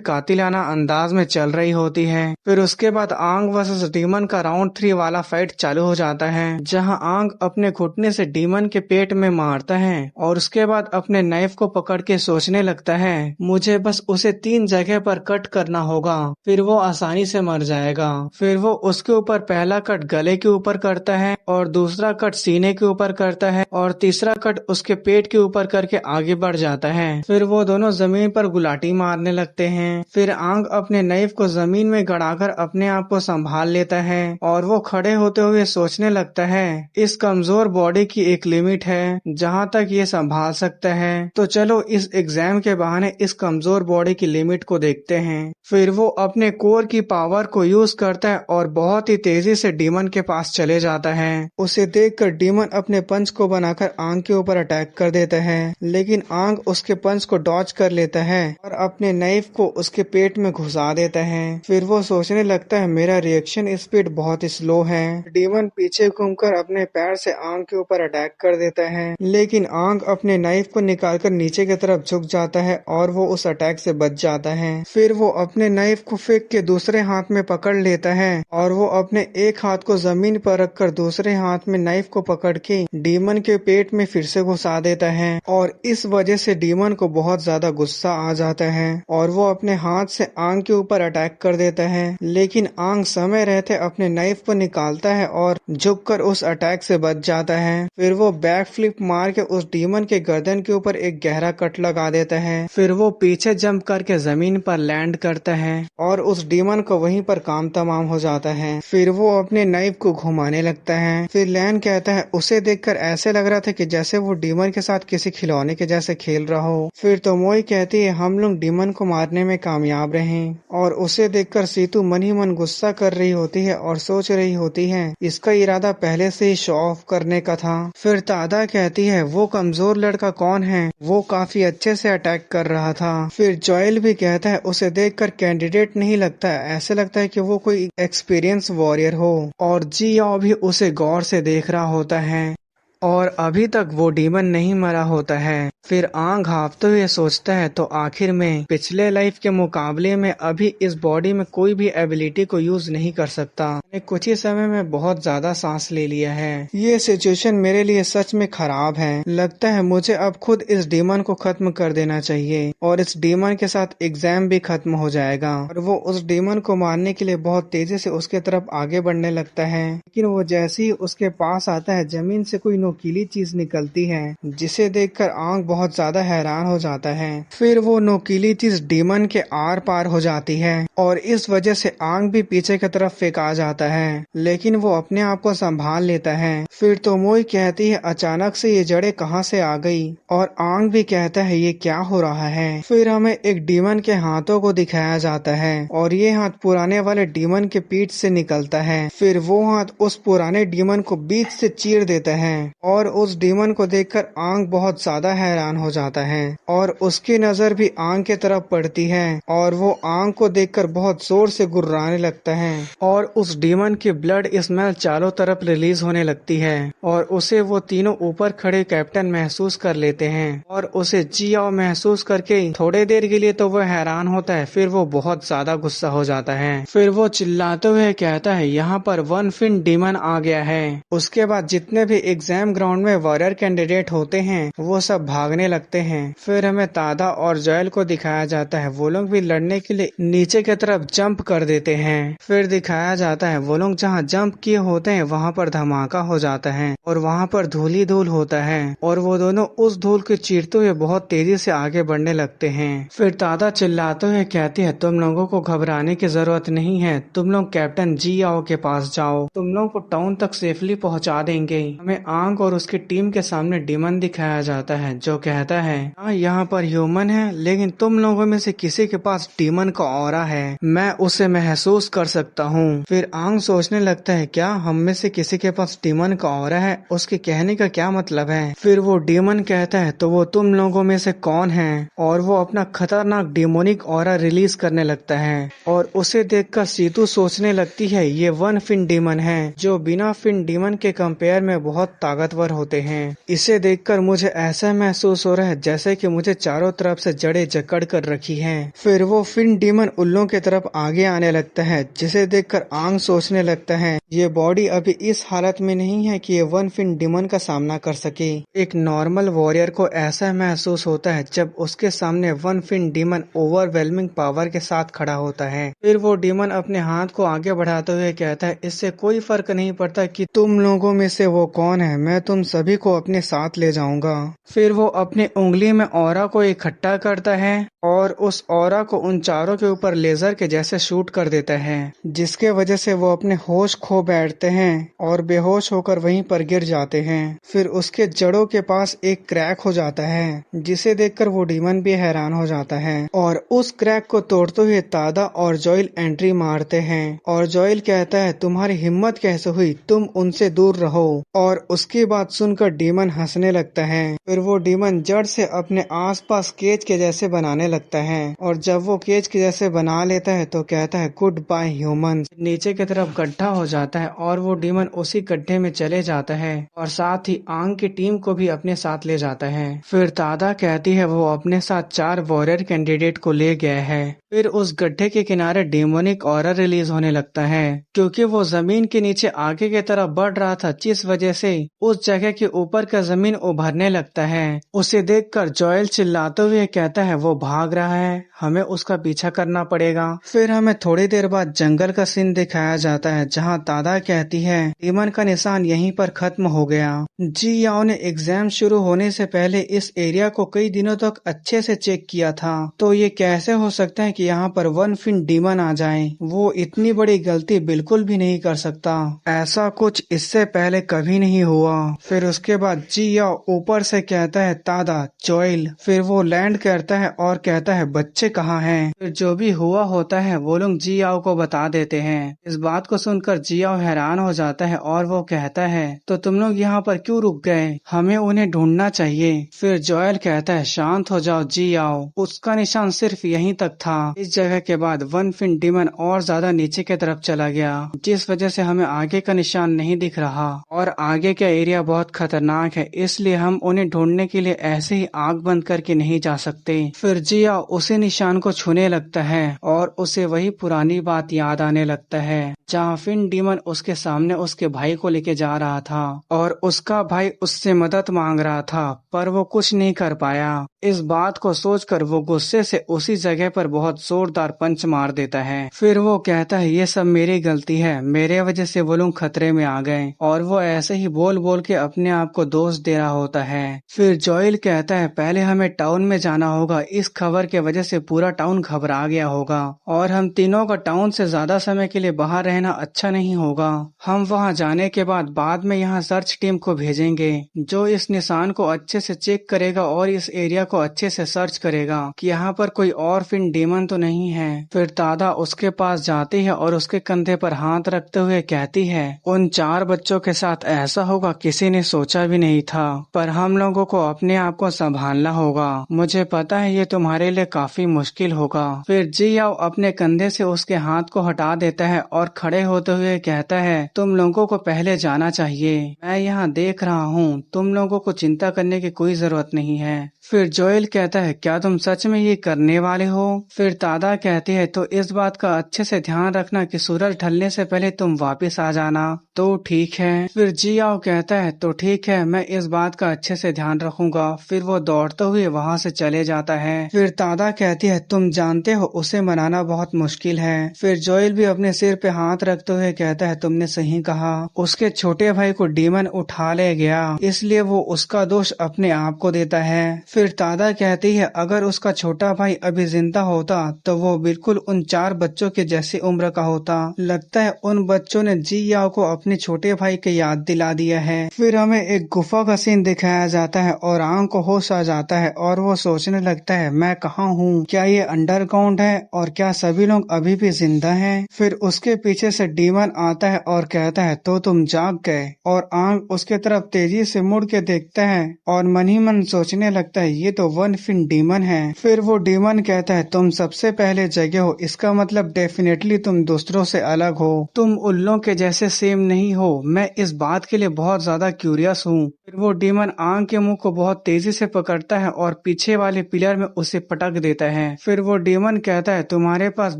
कातिलाना अंदाज में चल रही होती है। फिर उसके बाद आंग वर्सेस डीमन का राउंड 3 वाला फाइट चालू हो जाता है, जहां आंग अपने घुटने से डीमन के पेट में मारता है और उसके बाद अपने नाइफ को पकड़ के सोचने लगता है, मुझे बस उसे 3 जगह पर कट करना होगा, फिर वो आसानी से मर जाएगा। फिर वो उसके ऊपर पहला कट गले के ऊपर करता है और दूसरा कट सीने के ऊपर करता है और तीसरा कट उसके पेट के ऊपर करके आगे बढ़ जाता है। फिर वो दोनों जमीन पर गुलाटी मारने लगते हैं। फिर आंग अपने नाइफ को जमीन में गड़ाकर अपने आप को संभाल लेता है और वो खड़े होते हुए सोचने लगता है, इस कमजोर बॉडी की एक लिमिट है जहाँ तक ये संभाल सकता है, तो चलो इस एग्जाम के बहाने इस कमजोर बॉडी की लिमिट को देखते हैं। फिर वो अपने कोर की पावर को यूज करता है और बहुत ही तेजी से डीमन के पास चले जाता है। उसे देखकर डीमन अपने पंच को बनाकर आंग के ऊपर अटैक कर देता है, लेकिन आंग उसके पंच को डॉज कर लेता है और अपने नाइफ को उसके पेट में घुसा देता है। फिर वो सोचने लगता है, मेरा रिएक्शन स्पीड बहुत ही स्लो है। डीमन पीछे घूमकर अपने पैर से आंग के ऊपर अटैक कर देता है, लेकिन आंग अपने नाइफ को निकालकर नीचे की तरफ झुक जाता है और वो उस अटैक से बच जाता है। फिर वो अपने नाइफ को फेंक के दूसरे हाथ में पकड़ लेता है और वो अपने एक हाथ को जमीन पर रखकर दूसरे हाथ में नाइफ को पकड़ के डीमन के पेट में फिर से घुसा देता है और इस वजह से डीमन को बहुत ज्यादा गुस्सा आ जाता है और वो अपने हाथ से आंग के ऊपर अटैक कर देता है, लेकिन आंग समय रहते अपने नाइफ को निकालता है और झुककर उस अटैक से बच जाता है। फिर वो बैक फ्लिप मार के उस डीमन के गर्दन के ऊपर एक गहरा कट लगा देता है। फिर वो पीछे जंप करके जमीन पर लैंड करता है और उस डीमन को वहीं पर काम तमाम हो जाता है। फिर वो अपने नाइफ को घुमाने लगता है। फिर लैन कहता है, उसे देखकर ऐसे लग रहा था कि जैसे वो डीमन के साथ किसी खिलौने के जैसे खेल रहा हो। फिर तोमोई कहती है, हम लोग डीमन को मारने में कामयाब रहे और उसे देखकर सीतू मन ही मन गुस्सा कर रही होती है और सोच रही होती है, इसका इरादा पहले से ही शो ऑफ करने का था। फिर तादा कहती है, वो कमजोर लड़का कौन है, वो काफी अच्छे से अटैक कर रहा था। फिर जॉयल भी कहता है, उसे देखकर देखकर कैंडिडेट नहीं लगता, ऐसे लगता है कि वो कोई एक्सपीरियंस वॉरियर हो। और जी याओ भी उसे गौर से देख रहा होता है और अभी तक वो डीमन नहीं मरा होता है। फिर आंख हाँफते हुए सोचता है तो आखिर में पिछले लाइफ के मुकाबले में अभी इस बॉडी में कोई भी एबिलिटी को यूज नहीं कर सकता। मैंने कुछ ही समय में बहुत ज्यादा सांस ले लिया है। ये सिचुएशन मेरे लिए सच में खराब है। लगता है मुझे अब खुद इस डीमन को खत्म कर देना चाहिए और इस डीमन के साथ एग्जाम भी खत्म हो जाएगा। और वो उस डीमन को मारने के लिए बहुत तेजी से उसके तरफ आगे बढ़ने लगता है, लेकिन वो जैसे ही उसके पास आता है जमीन से कोई नोकीली चीज निकलती है, जिसे देखकर आंख बहुत ज्यादा हैरान हो जाता है। फिर वो नोकीली चीज डीमन के आर पार हो जाती है और इस वजह से आंख भी पीछे की तरफ फेंका जाता है, लेकिन वो अपने आप को संभाल लेता है। फिर तोमोई कहती है अचानक से ये जड़ें कहाँ से आ गई, और आंख भी कहता है ये क्या हो रहा है। फिर हमें एक डीमन के हाथों को दिखाया जाता है और ये हाथ पुराने वाले डीमन के पीठ से निकलता है। फिर वो हाथ उस पुराने डीमन को बीच से चीर देता है और उस डीमन को देखकर आंख बहुत ज्यादा हैरान हो जाता है और उसकी नजर भी आंख की तरफ पड़ती है और वो आंख को देखकर बहुत जोर से गुर्राने लगता है और उस डीमन की ब्लड स्मेल चारों तरफ रिलीज होने लगती है और उसे वो तीनों ऊपर खड़े कैप्टन महसूस कर लेते हैं और उसे जियाओ महसूस करके थोड़े देर के लिए तो वो हैरान होता है, फिर वो बहुत ज्यादा गुस्सा हो जाता है। फिर वो चिल्लाते हुए कहता है यहाँ पर वन फिन डीमन आ गया है। उसके बाद जितने भी एग्जाम ग्राउंड में वॉरियर कैंडिडेट होते हैं वो सब भागने लगते हैं। फिर हमें तादा और जोएल को दिखाया जाता है, वो लोग भी लड़ने के लिए नीचे की तरफ जंप कर देते हैं। फिर दिखाया जाता है वो लोग जहाँ जंप किए होते हैं वहाँ पर धमाका हो जाता है और वहाँ पर धूल ही धूल होता है और वो दोनों उस धूल को चीरते हुए बहुत तेजी से आगे बढ़ने लगते हैं। फिर तादा चिल्लाते हुए कहती है तुम लोगों को घबराने की जरूरत नहीं है, तुम लोग कैप्टन जी आओ के पास जाओ, तुम लोगों को टाउन तक सेफली पहुँचा देंगे। हमें आंख और उसकी टीम के सामने डीमन दिखाया जाता है जो कहता है हाँ यहाँ पर ह्यूमन है, लेकिन तुम लोगों में से किसी के पास डीमन का ऑरा है, मैं उसे महसूस कर सकता हूँ। फिर आंख सोचने लगता है क्या हम में से किसी के पास डीमन का ऑरा है, उसके कहने का क्या मतलब है। फिर वो डीमन कहता है तो वो तुम लोगों में से कौन है, और वो अपना खतरनाक डिमोनिक ऑरा रिलीज करने लगता है और उसे देखकर सीतू सोचने लगती है ये वन फिन डीमन है जो बिना फिन डीमन के कंपेयर में बहुत ताकतवर होते हैं। इसे देखकर मुझे ऐसा महसूस हो रहा है जैसे कि मुझे चारों तरफ से जड़ें जकड़ कर रखी हैं। फिर वो फिन डीमन उल्लू की तरफ आगे आने लगता है, जिसे देखकर आंख सोचने लगता है ये बॉडी अभी इस हालत में नहीं है कि ये वन फिन डीमन का सामना कर सके। एक नॉर्मल वॉरियर को ऐसा महसूस होता है जब उसके सामने one fin demon overwhelming power के साथ खड़ा होता है। फिर वो डीमन अपने हाथ को आगे बढ़ाते हुए कहता है इससे कोई फर्क नहीं पड़ता कि तुम लोगों में से वो कौन है, मैं तुम सभी को अपने साथ ले जाऊंगा। फिर वो अपनी उंगली में ऑरा को इकट्ठा करता है और उस ऑरा को उन चारों के ऊपर लेजर के जैसे शूट कर देता है, जिसके वजह से वो अपने होश खो बैठते हैं और बेहोश होकर वहीं पर गिर जाते हैं। फिर उसके जड़ों के पास एक क्रैक हो जाता है, जिसे देखकर वो डीमन भी हैरान हो जाता है और उस क्रैक को तोड़ते हुए तादा और जोएल एंट्री मारते हैं और जोएल कहता है तुम्हारी हिम्मत कैसे हुई, तुम उनसे दूर रहो। और उसकी बात सुनकर डीमन हंसने लगता है। फिर वो डीमन जड़ से अपने आसपास केज के जैसे बनाने लगता है और जब वो केज के जैसे बना लेता है तो कहता है गुड बाय ह्यूमन। नीचे की तरफ गड्ढा हो जाता है और वो डीमन उसी गड्ढे में चले जाता है और साथ ही आंग की टीम को भी अपने साथ ले जाता है। फिर तादा कहती है वो अपने साथ 4 वॉरियर कैंडिडेट को ले गया है। फिर उस गड्ढे के किनारे डेमोनिक ऑरा रिलीज होने लगता है क्योंकि वो जमीन के नीचे आगे की तरफ बढ़ रहा था, जिस वजह से उस जगह के ऊपर का जमीन उभरने लगता है। उसे देखकर जोएल चिल्लाते हुए कहता है वो भाग रहा है, हमें उसका पीछा करना पड़ेगा। फिर हमें थोड़ी देर बाद जंगल का सीन दिखाया जाता है जहाँ तादा कहती है डीमन का निशान यहीं पर खत्म हो गया। जी याओ ने एग्जाम शुरू होने से पहले इस एरिया को कई दिनों तक अच्छे से चेक किया था, तो ये कैसे हो सकता है कि यहाँ पर वन फिन डीमन आ जाए। वो इतनी बड़ी गलती बिल्कुल भी नहीं कर सकता, ऐसा कुछ इससे पहले कभी नहीं हुआ। फिर उसके बाद जी याओ ऊपर से कहता है तादा जोइल। फिर वो लैंड करता है और कहता है बच्चे कहाँ हैं। फिर जो भी हुआ होता है वो लोग जियाओ को बता देते हैं। इस बात को सुनकर जियाओ हैरान हो जाता है और वो कहता है तो तुम लोग यहाँ पर क्यों रुक गए, हमें उन्हें ढूंढना चाहिए। फिर जोएल कहता है शांत हो जाओ जियाओ, उसका निशान सिर्फ यहीं तक था। इस जगह के बाद वन फिन डीमन और ज्यादा नीचे की तरफ चला गया, जिस वजह से हमें आगे का निशान नहीं दिख रहा और आगे का एरिया बहुत खतरनाक है, इसलिए हम उन्हें ढूंढने के लिए ऐसे ही आंख बंद करके नहीं जा सकते। फिर जिया उसी निशान को छूने लगता है और उसे वही पुरानी बात याद आने लगता है जहाँ फिन डीमन उसके सामने उसके भाई को लेके जा रहा था और उसका भाई उससे मदद मांग रहा था, पर वो कुछ नहीं कर पाया। इस बात को सोचकर वो गुस्से से उसी जगह पर बहुत जोरदार पंच मार देता है। फिर वो कहता है ये सब मेरी गलती है, मेरे वजह से वो लोग खतरे में आ गए, और वो ऐसे ही बोल बोल के अपने आप को दोष दे रहा होता है। फिर जोइल कहता है पहले हमें टाउन में जाना होगा, इस खबर के वजह से पूरा टाउन घबरा गया होगा और हम तीनों का टाउन से ज्यादा समय के लिए बाहर रहना अच्छा नहीं होगा। हम वहाँ जाने के बाद में यहाँ सर्च टीम को भेजेंगे जो इस निशान को अच्छे से चेक करेगा और इस एरिया को अच्छे से सर्च करेगा कि यहाँ पर कोई और फिन डीमन तो नहीं है। फिर तादा उसके पास जाती है और उसके कंधे पर हाथ रखते हुए कहती है उन 4 बच्चों के साथ ऐसा होगा किसी ने सोचा भी नहीं था, पर हम लोगों को अपने आप को संभालना होगा, मुझे पता है ये तुम्हारे लिए काफी मुश्किल होगा। फिर जियाओ अपने कंधे से उसके हाथ को हटा देता है और खड़े होते हुए कहता है तुम लोगों को पहले जाना चाहिए, मैं यहाँ देख रहा हूँ, तुम लोगों को चिंता करने की कोई जरूरत नहीं है। फिर जोएल कहता है क्या तुम सच में ये करने वाले हो। फिर तादा कहती है तो इस बात का अच्छे से ध्यान रखना कि सूरज ढलने से पहले तुम वापस आ जाना। तो ठीक है। फिर जियाओ कहता है तो ठीक है, मैं इस बात का अच्छे से ध्यान रखूंगा। फिर वो दौड़ते हुए वहाँ से चले जाता है। फिर तादा कहती है तुम जानते हो उसे मनाना बहुत मुश्किल है। फिर जोएल भी अपने सिर पे हाथ रखते हुए कहता है तुमने सही कहा, उसके छोटे भाई को डीमन उठा ले गया, इसलिए वो उसका दोष अपने आप को देता है। फिर तादा कहती है अगर उसका छोटा भाई अभी जिंदा होता तो वो बिल्कुल उन 4 बच्चों के जैसी उम्र का होता। लगता है उन बच्चों ने जियाओ को अपने छोटे भाई की याद दिला दिया है। फिर हमें एक गुफा का सीन दिखाया जाता है और आंग को होश आ जाता है और वो सोचने लगता है मैं कहाँ हूँ, क्या ये अंडरग्राउंड है और क्या सभी लोग अभी भी जिंदा हैं। फिर उसके पीछे से डीमन आता है और कहता है तो तुम जाग गए, और आंग उसके तरफ तेजी से मुड़ के देखता है और मन ही मन सोचने लगता है ये तो वन फिन डीमन है। फिर वो डीमन कहता है तुम सबसे पहले जगे हो, इसका मतलब डेफिनेटली तुम दूसरों से अलग हो, तुम उल्लों के जैसे सेम नहीं हो, मैं इस बात के लिए बहुत ज्यादा क्यूरियस हूँ। फिर वो डीमन आंग के मुंह को बहुत तेजी से पकड़ता है और पीछे वाले पिलर में उसे पटक देता है। फिर वो डीमन कहता है तुम्हारे पास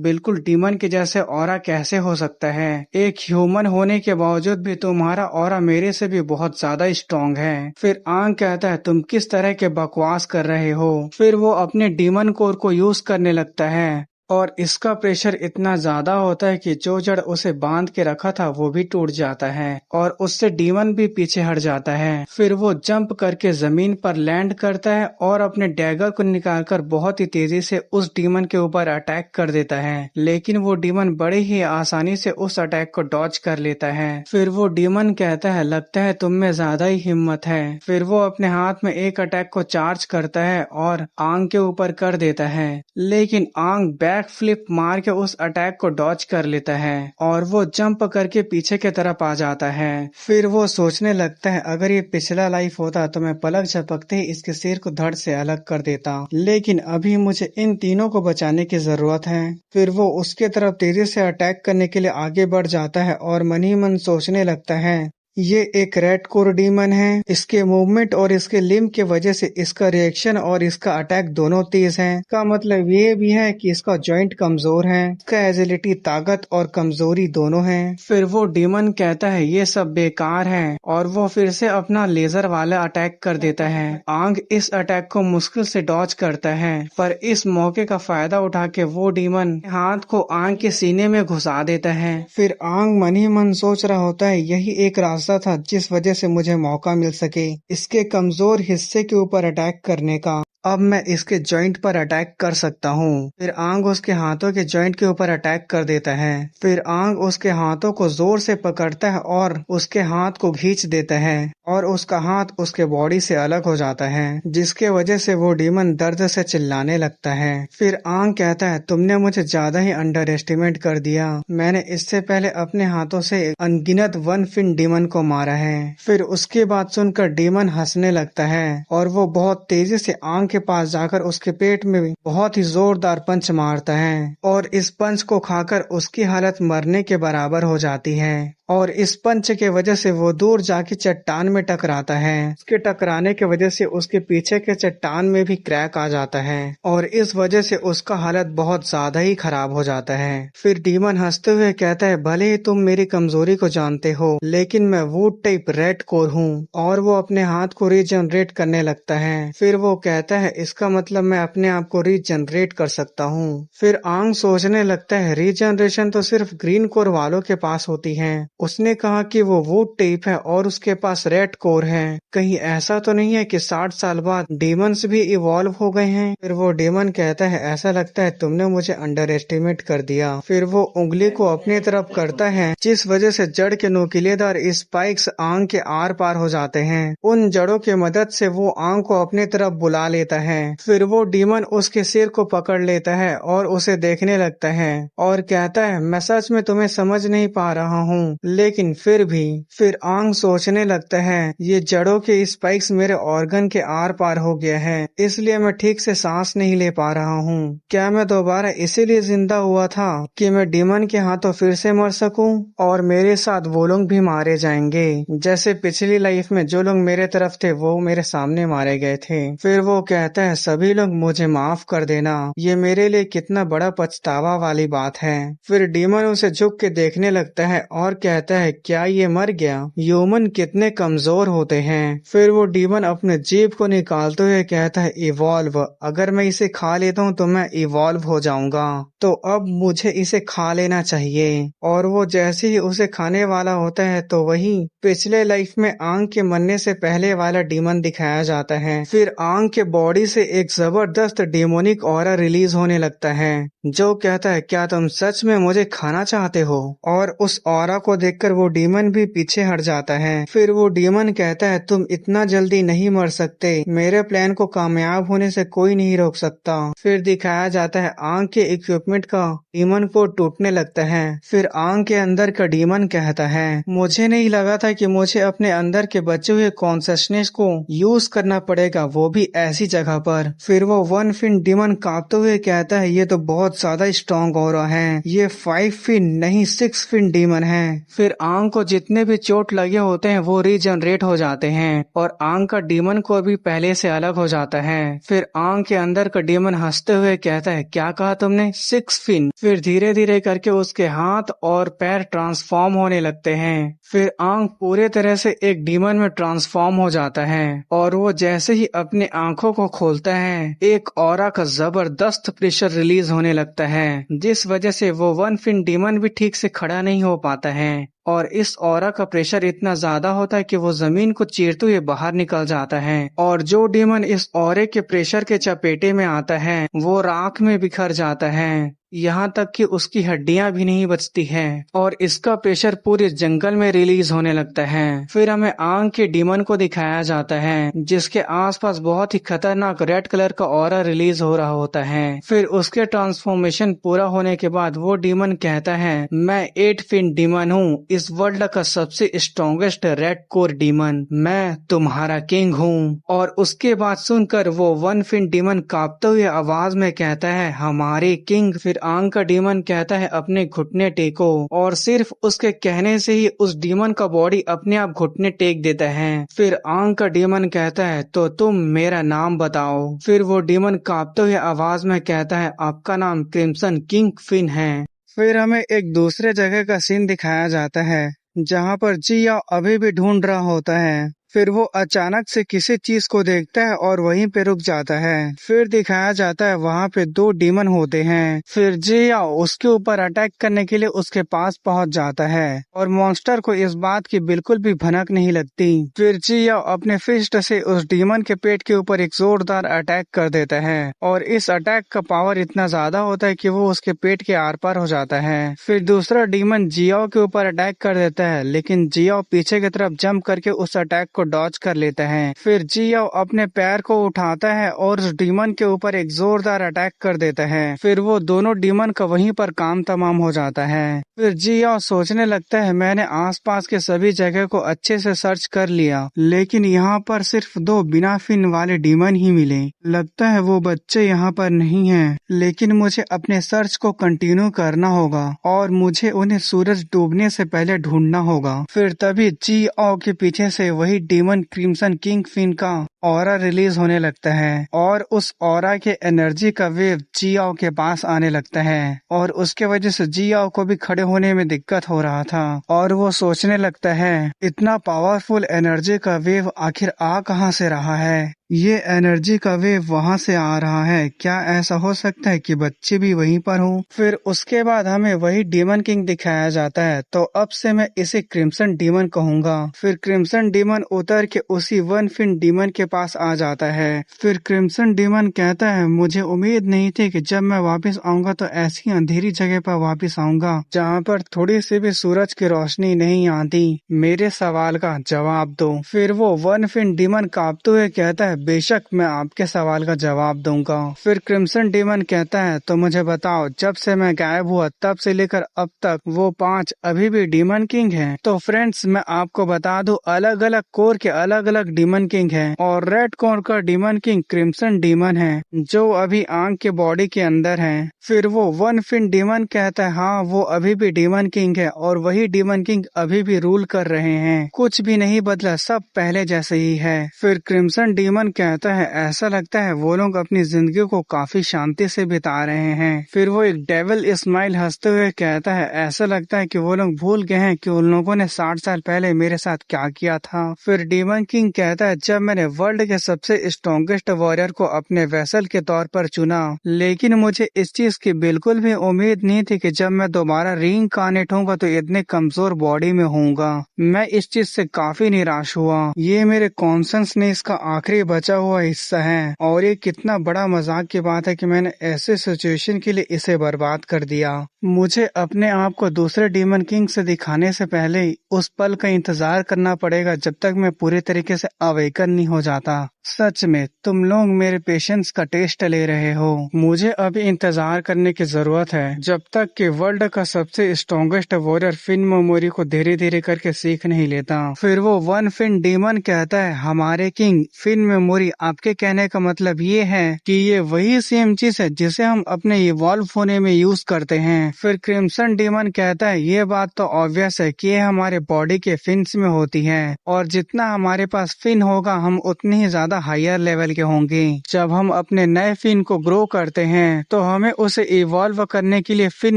बिल्कुल डीमन के जैसे ऑरा कैसे हो सकता है, एक ह्यूमन होने के बावजूद भी तुम्हारा ऑरा मेरे से भी बहुत ज्यादा स्ट्रॉन्ग है। फिर आंग कहता है तुम किस तरह के बकवास कर रहे हो। फिर वो अपने डीमन कोर को यूज करने लगता है और इसका प्रेशर इतना ज्यादा होता है कि जो जड़ उसे बांध के रखा था वो भी टूट जाता है और उससे डीमन भी पीछे हट जाता है। फिर वो जंप करके जमीन पर लैंड करता है और अपने डैगर को निकालकर बहुत ही तेजी से उस डीमन के ऊपर अटैक कर देता है, लेकिन वो डीमन बड़े ही आसानी से उस अटैक को डॉज कर लेता है। फिर वो डीमन कहता है लगता है तुम में ज्यादा ही हिम्मत है। फिर वो अपने हाथ में एक अटैक को चार्ज करता है और आंग के ऊपर कर देता है, लेकिन आंग बैक फ्लिप मार के उस अटैक को डॉज कर लेता है और वो जंप करके पीछे की तरफ आ जाता है। फिर वो सोचने लगता है अगर ये पिछला लाइफ होता तो मैं पलक झपकते ही इसके सिर को धड़ से अलग कर देता, लेकिन अभी मुझे इन तीनों को बचाने की जरूरत है। फिर वो उसके तरफ तेजी से अटैक करने के लिए आगे बढ़ जाता है और मन ही मन सोचने लगता है ये एक रेड कोर डीमन है, इसके मूवमेंट और इसके लिम्ब के वजह से इसका रिएक्शन और इसका अटैक दोनों तेज हैं। का मतलब ये भी है कि इसका जॉइंट कमजोर है, इसका एजिलिटी ताकत और कमजोरी दोनों है। फिर वो डीमन कहता है ये सब बेकार है और वो फिर से अपना लेजर वाला अटैक कर देता है। आंग इस अटैक को मुश्किल से डॉज करता है, पर इस मौके का फायदा उठा के वो डीमन हाथ को आंग के सीने में घुसा देता है। फिर आंग मन ही मन सोच रहा होता है यही एक रास्ता था जिस वजह से मुझे मौका मिल सके इसके कमजोर हिस्से के ऊपर अटैक करने का। अब मैं इसके जॉइंट पर अटैक कर सकता हूँ। फिर आंग उसके हाथों के जॉइंट के ऊपर अटैक कर देता है। फिर आंग उसके हाथों को जोर से पकड़ता है और उसके हाथ को खींच देता है और उसका हाथ उसके बॉडी से अलग हो जाता है, जिसके वजह से वो डीमन दर्द से चिल्लाने लगता है। फिर आंग कहता है, तुमने मुझे ज्यादा ही अंडर एस्टिमेट कर दिया। मैंने इससे पहले अपने हाथों से अनगिनत वन फिन डीमन को मारा है। फिर उसकी बात सुनकर डीमन हंसने लगता है और वो बहुत तेजी से आंग के पास जाकर उसके पेट में बहुत ही जोरदार पंच मारता है और इस पंच को खाकर उसकी हालत मरने के बराबर हो जाती है। और इस पंच के वजह से वो दूर जाके चट्टान में टकराता है। उसके टकराने के वजह से उसके पीछे के चट्टान में भी क्रैक आ जाता है और इस वजह से उसका हालत बहुत ज्यादा ही खराब हो जाता है। फिर डीमन हंसते हुए कहता है, भले ही तुम मेरी कमजोरी को जानते हो, लेकिन मैं वुड टाइप रेड कोर हूँ। और वो अपने हाथ को रीजनरेट करने लगता है। फिर वो कहता है, इसका मतलब मैं अपने आप को रीजनरेट कर सकता हूँ। फिर आंग सोचने लगता है, रीजनरेशन तो सिर्फ ग्रीन कोर वालों के पास होती है। उसने कहा कि वो वुड टाइप है और उसके पास रेड कोर है। कहीं ऐसा तो नहीं है कि 60 साल बाद डेमन्स भी इवॉल्व हो गए हैं? फिर वो डेमन कहता है, ऐसा लगता है तुमने मुझे अंडर एस्टिमेट कर दिया। फिर वो उंगली को अपनी तरफ करता है, जिस वजह से जड़ के नुकीलेदार स्पाइक्स आंग के आर पार हो जाते हैं। उन जड़ों की मदद से वो आंग को अपनी तरफ बुला लेता है। फिर वो डीमन उसके सिर को पकड़ लेता है और उसे देखने लगता है और कहता है, मैं सच में तुम्हें समझ नहीं पा रहा हूँ, लेकिन फिर भी। फिर आंग सोचने लगता है, ये जड़ों के स्पाइक्स मेरे ऑर्गन के आर पार हो गया है, इसलिए मैं ठीक से सांस नहीं ले पा रहा हूँ। क्या मैं दोबारा इसीलिए जिंदा हुआ था कि मैं डीमन के हाथों फिर से मर सकूं और मेरे साथ वो लोग भी मारे जाएंगे, जैसे पिछली लाइफ में जो लोग मेरे तरफ थे वो मेरे सामने मारे गए थे। फिर वो कहता है, सभी लोग मुझे माफ कर देना, ये मेरे लिए कितना बड़ा पछतावा वाली बात है। फिर डीमन उसे झुक के देखने लगता है और कहता है, क्या ये मर गया? ह्यूमन कितने कमजोर होते हैं। फिर वो डीमन अपने जीभ को निकालते हुए कहता है, इवॉल्व। अगर मैं इसे खा लेता हूँ तो मैं इवॉल्व हो जाऊंगा, तो अब मुझे इसे खा लेना चाहिए। और वो जैसे ही उसे खाने वाला होता है तो वही पिछले लाइफ में आंग के मरने से पहले वाला डीमन दिखाया जाता है। फिर आंग के बॉडी से एक जबरदस्त डेमोनिक ऑरा रिलीज होने लगता है, जो कहता है, क्या तुम सच में मुझे खाना चाहते हो? और उस ऑरा को देखकर वो डीमन भी पीछे हट जाता है। फिर वो डीमन कहता है, तुम इतना जल्दी नहीं मर सकते, मेरे प्लान को कामयाब होने से कोई नहीं रोक सकता। फिर दिखाया जाता है आंग के इक्विपमेंट का डीमन को टूटने लगता है। फिर आंग के अंदर का डीमन कहता है, मुझे नहीं लगा था कि मुझे अपने अंदर के बचे हुए कॉन्शसनेस को यूज करना पड़ेगा, वो भी ऐसी जगह पर। फिर वो वन फिन डीमन कांपते हुए कहता है, ये तो बहुत ज्यादा स्ट्रॉन्ग ऑरा है, ये 5 फिन नहीं 6 फिन डीमन है। फिर आंग को जितने भी चोट लगे होते हैं वो रीजनरेट हो जाते हैं और आंग का डीमन को भी पहले से अलग हो जाता है। फिर आंग के अंदर का डीमन हंसते हुए कहता है, क्या कहा तुमने? 6 फिन? फिर धीरे धीरे करके उसके हाथ और पैर ट्रांसफॉर्म होने लगते हैं। फिर आंग पूरे तरह से एक डीमन में ट्रांसफॉर्म हो जाता है और वो जैसे ही अपने आंखों को खोलता है, एक ऑरा का जबरदस्त प्रेशर रिलीज होने लगता है, जिस वजह से वो वन फिन डीमन भी ठीक से खड़ा नहीं हो पाता है। और इस ऑरा का प्रेशर इतना ज्यादा होता है कि वो जमीन को चीरते हुए बाहर निकल जाता है और जो डीमन इस ऑरे के प्रेशर के चपेटे में आता है वो राख में बिखर जाता है, यहाँ तक कि उसकी हड्डियां भी नहीं बचती हैं और इसका प्रेशर पूरे जंगल में रिलीज होने लगता है। फिर हमें आंग के डीमन को दिखाया जाता है, जिसके आसपास बहुत ही खतरनाक रेड कलर का ऑरा रिलीज हो रहा होता है। फिर उसके ट्रांसफॉर्मेशन पूरा होने के बाद वो डीमन कहता है, मैं 8 फिन डीमन हूँ, इस वर्ल्ड का सबसे स्ट्रॉन्गेस्ट रेड कोर डीमन, मैं तुम्हारा किंग हूँ। और उसके बाद सुनकर वो वन फिन डीमन कांपते हुए आवाज में कहता है, हमारे किंग। फिर आंग का डीमन कहता है, अपने घुटने टेको। और सिर्फ उसके कहने से ही उस डीमन का बॉडी अपने आप घुटने टेक देता है। फिर आंग का डीमन कहता है, तो तुम मेरा नाम बताओ। फिर वो डीमन कांपते हुए आवाज में कहता है, आपका नाम क्रिम्सन किंग फिन है। फिर हमें एक दूसरे जगह का सीन दिखाया जाता है, जहाँ पर जिया अभी भी ढूंढ रहा होता है फिर वो अचानक से किसी चीज को देखता है और वहीं पे रुक जाता है। फिर दिखाया जाता है वहाँ पे दो डीमन होते हैं। फिर जियाओ उसके ऊपर अटैक करने के लिए उसके पास पहुंच जाता है और मॉन्स्टर को इस बात की बिल्कुल भी भनक नहीं लगती। फिर जियाओ अपने फिस्ट से उस डीमन के पेट के ऊपर एक जोरदार अटैक कर देता है और इस अटैक का पावर इतना ज्यादा होता है कि वो उसके पेट के आर पार हो जाता है। फिर दूसरा डीमन जियाओ के ऊपर अटैक कर देता है, लेकिन जियाओ पीछे की तरफ जंप करके उस अटैक को डॉज कर लेता है। फिर जियाओ अपने पैर को उठाता है और उस डीमन के ऊपर एक जोरदार अटैक कर देता है। फिर वो दोनों डीमन का वहीं पर काम तमाम हो जाता है। फिर जियाओ सोचने लगता है मैंने आसपास के सभी जगह को अच्छे से सर्च कर लिया, लेकिन यहाँ पर सिर्फ दो बिना फिन वाले डीमन ही मिले। लगता है वो बच्चे यहाँ पर नहीं हैं, लेकिन मुझे अपने सर्च को कंटिन्यू करना होगा और मुझे उन्हें सूरज डूबने से पहले ढूंढना होगा। फिर तभी जियाओ के पीछे से वही डीमन क्रिम्सन किंग फिन का ऑरा रिलीज होने लगता है और उस ऑरा के एनर्जी का वेव जियाओ के पास आने लगता है और उसके वजह से जियाओ को भी खड़े होने में दिक्कत हो रहा था और वो सोचने लगता है इतना पावरफुल एनर्जी का वेव आखिर आ कहां से रहा है। ये एनर्जी का वेव वहां से आ रहा है, क्या ऐसा हो सकता है कि बच्चे भी वहीं पर हो। फिर उसके बाद हमें वही डीमन किंग दिखाया जाता है, तो अब से मैं इसे क्रिम्सन डीमन कहूंगा। फिर क्रिम्सन डीमन उतर के उसी वन फिन डीमन के पास आ जाता है। फिर क्रिम्सन डीमन कहता है मुझे उम्मीद नहीं थी कि जब मैं वापस आऊंगा तो ऐसी अंधेरी जगह पर वापस आऊंगा जहाँ पर थोड़ी सी भी सूरज की रोशनी नहीं आती। मेरे सवाल का जवाब दो। फिर वो वन फिन डीमन कांपते हुए कहता है बेशक मैं आपके सवाल का जवाब दूंगा। फिर क्रिम्सन डीमन कहता है तो मुझे बताओ जब से मैं गायब हुआ तब से लेकर अब तक वो 5 अभी भी डीमन किंग हैं। तो फ्रेंड्स मैं आपको बता दूं अलग अलग कोर के अलग अलग डीमन किंग हैं और रेड कोर का डीमन किंग क्रिम्सन डीमन है जो अभी आंख के बॉडी के अंदर है। फिर वो वन फिन डीमन कहता है हाँ वो अभी भी डीमन किंग है और वही डीमन किंग अभी भी रूल कर रहे हैं, कुछ भी नहीं बदला, सब पहले जैसे ही है। फिर क्रिम्सन डीमन कहता है ऐसा लगता है वो लोग अपनी जिंदगी को काफी शांति से बिता रहे हैं। फिर वो एक डेविल स्माइल हंसते हुए कहता है ऐसा लगता है कि वो लोग भूल गए हैं कि उन लोगों ने 60 साल पहले मेरे साथ क्या किया था। फिर डीमन किंग कहता है जब मैंने वर्ल्ड के सबसे स्ट्रॉन्गेस्ट वॉरियर को अपने वेसल के तौर पर चुना, लेकिन मुझे इस चीज की बिल्कुल भी उम्मीद नहीं थी कि जब मैं दोबारा रीइंकार्नेट होऊंगा तो इतने कमजोर बॉडी में होऊंगा। मैं इस चीज से काफी निराश हुआ। ये मेरे कॉन्शसनेस का आखिरी बचा हुआ हिस्सा है और ये कितना बड़ा मजाक की बात है कि मैंने ऐसे सिचुएशन के लिए इसे बर्बाद कर दिया। मुझे अपने आप को दूसरे डीमन किंग से दिखाने से पहले ही उस पल का इंतजार करना पड़ेगा जब तक मैं पूरे तरीके से अवेकन नहीं हो जाता। सच में तुम लोग मेरे पेशेंस का टेस्ट ले रहे हो। मुझे अभी इंतजार करने की जरूरत है जब तक कि वर्ल्ड का सबसे स्ट्रॉन्गेस्ट वॉरियर फिन मेमोरी को धीरे धीरे करके सीख नहीं लेता। फिर वो वन फिन डीमन कहता है हमारे किंग फिन मेमोरी आपके कहने का मतलब ये है कि ये वही सेम चीज है जिसे हम अपने इवॉल्व होने में यूज करते हैं। फिर क्रिम्सन डीमन कहता है ये बात तो ऑब्वियस है कि ये हमारे बॉडी के फिन्स में होती है और जितना हमारे पास फिन होगा हम उतनी ही ज्यादा हायर लेवल के होंगे। जब हम अपने नए फिन को ग्रो करते हैं तो हमें उसे इवॉल्व करने के लिए फिन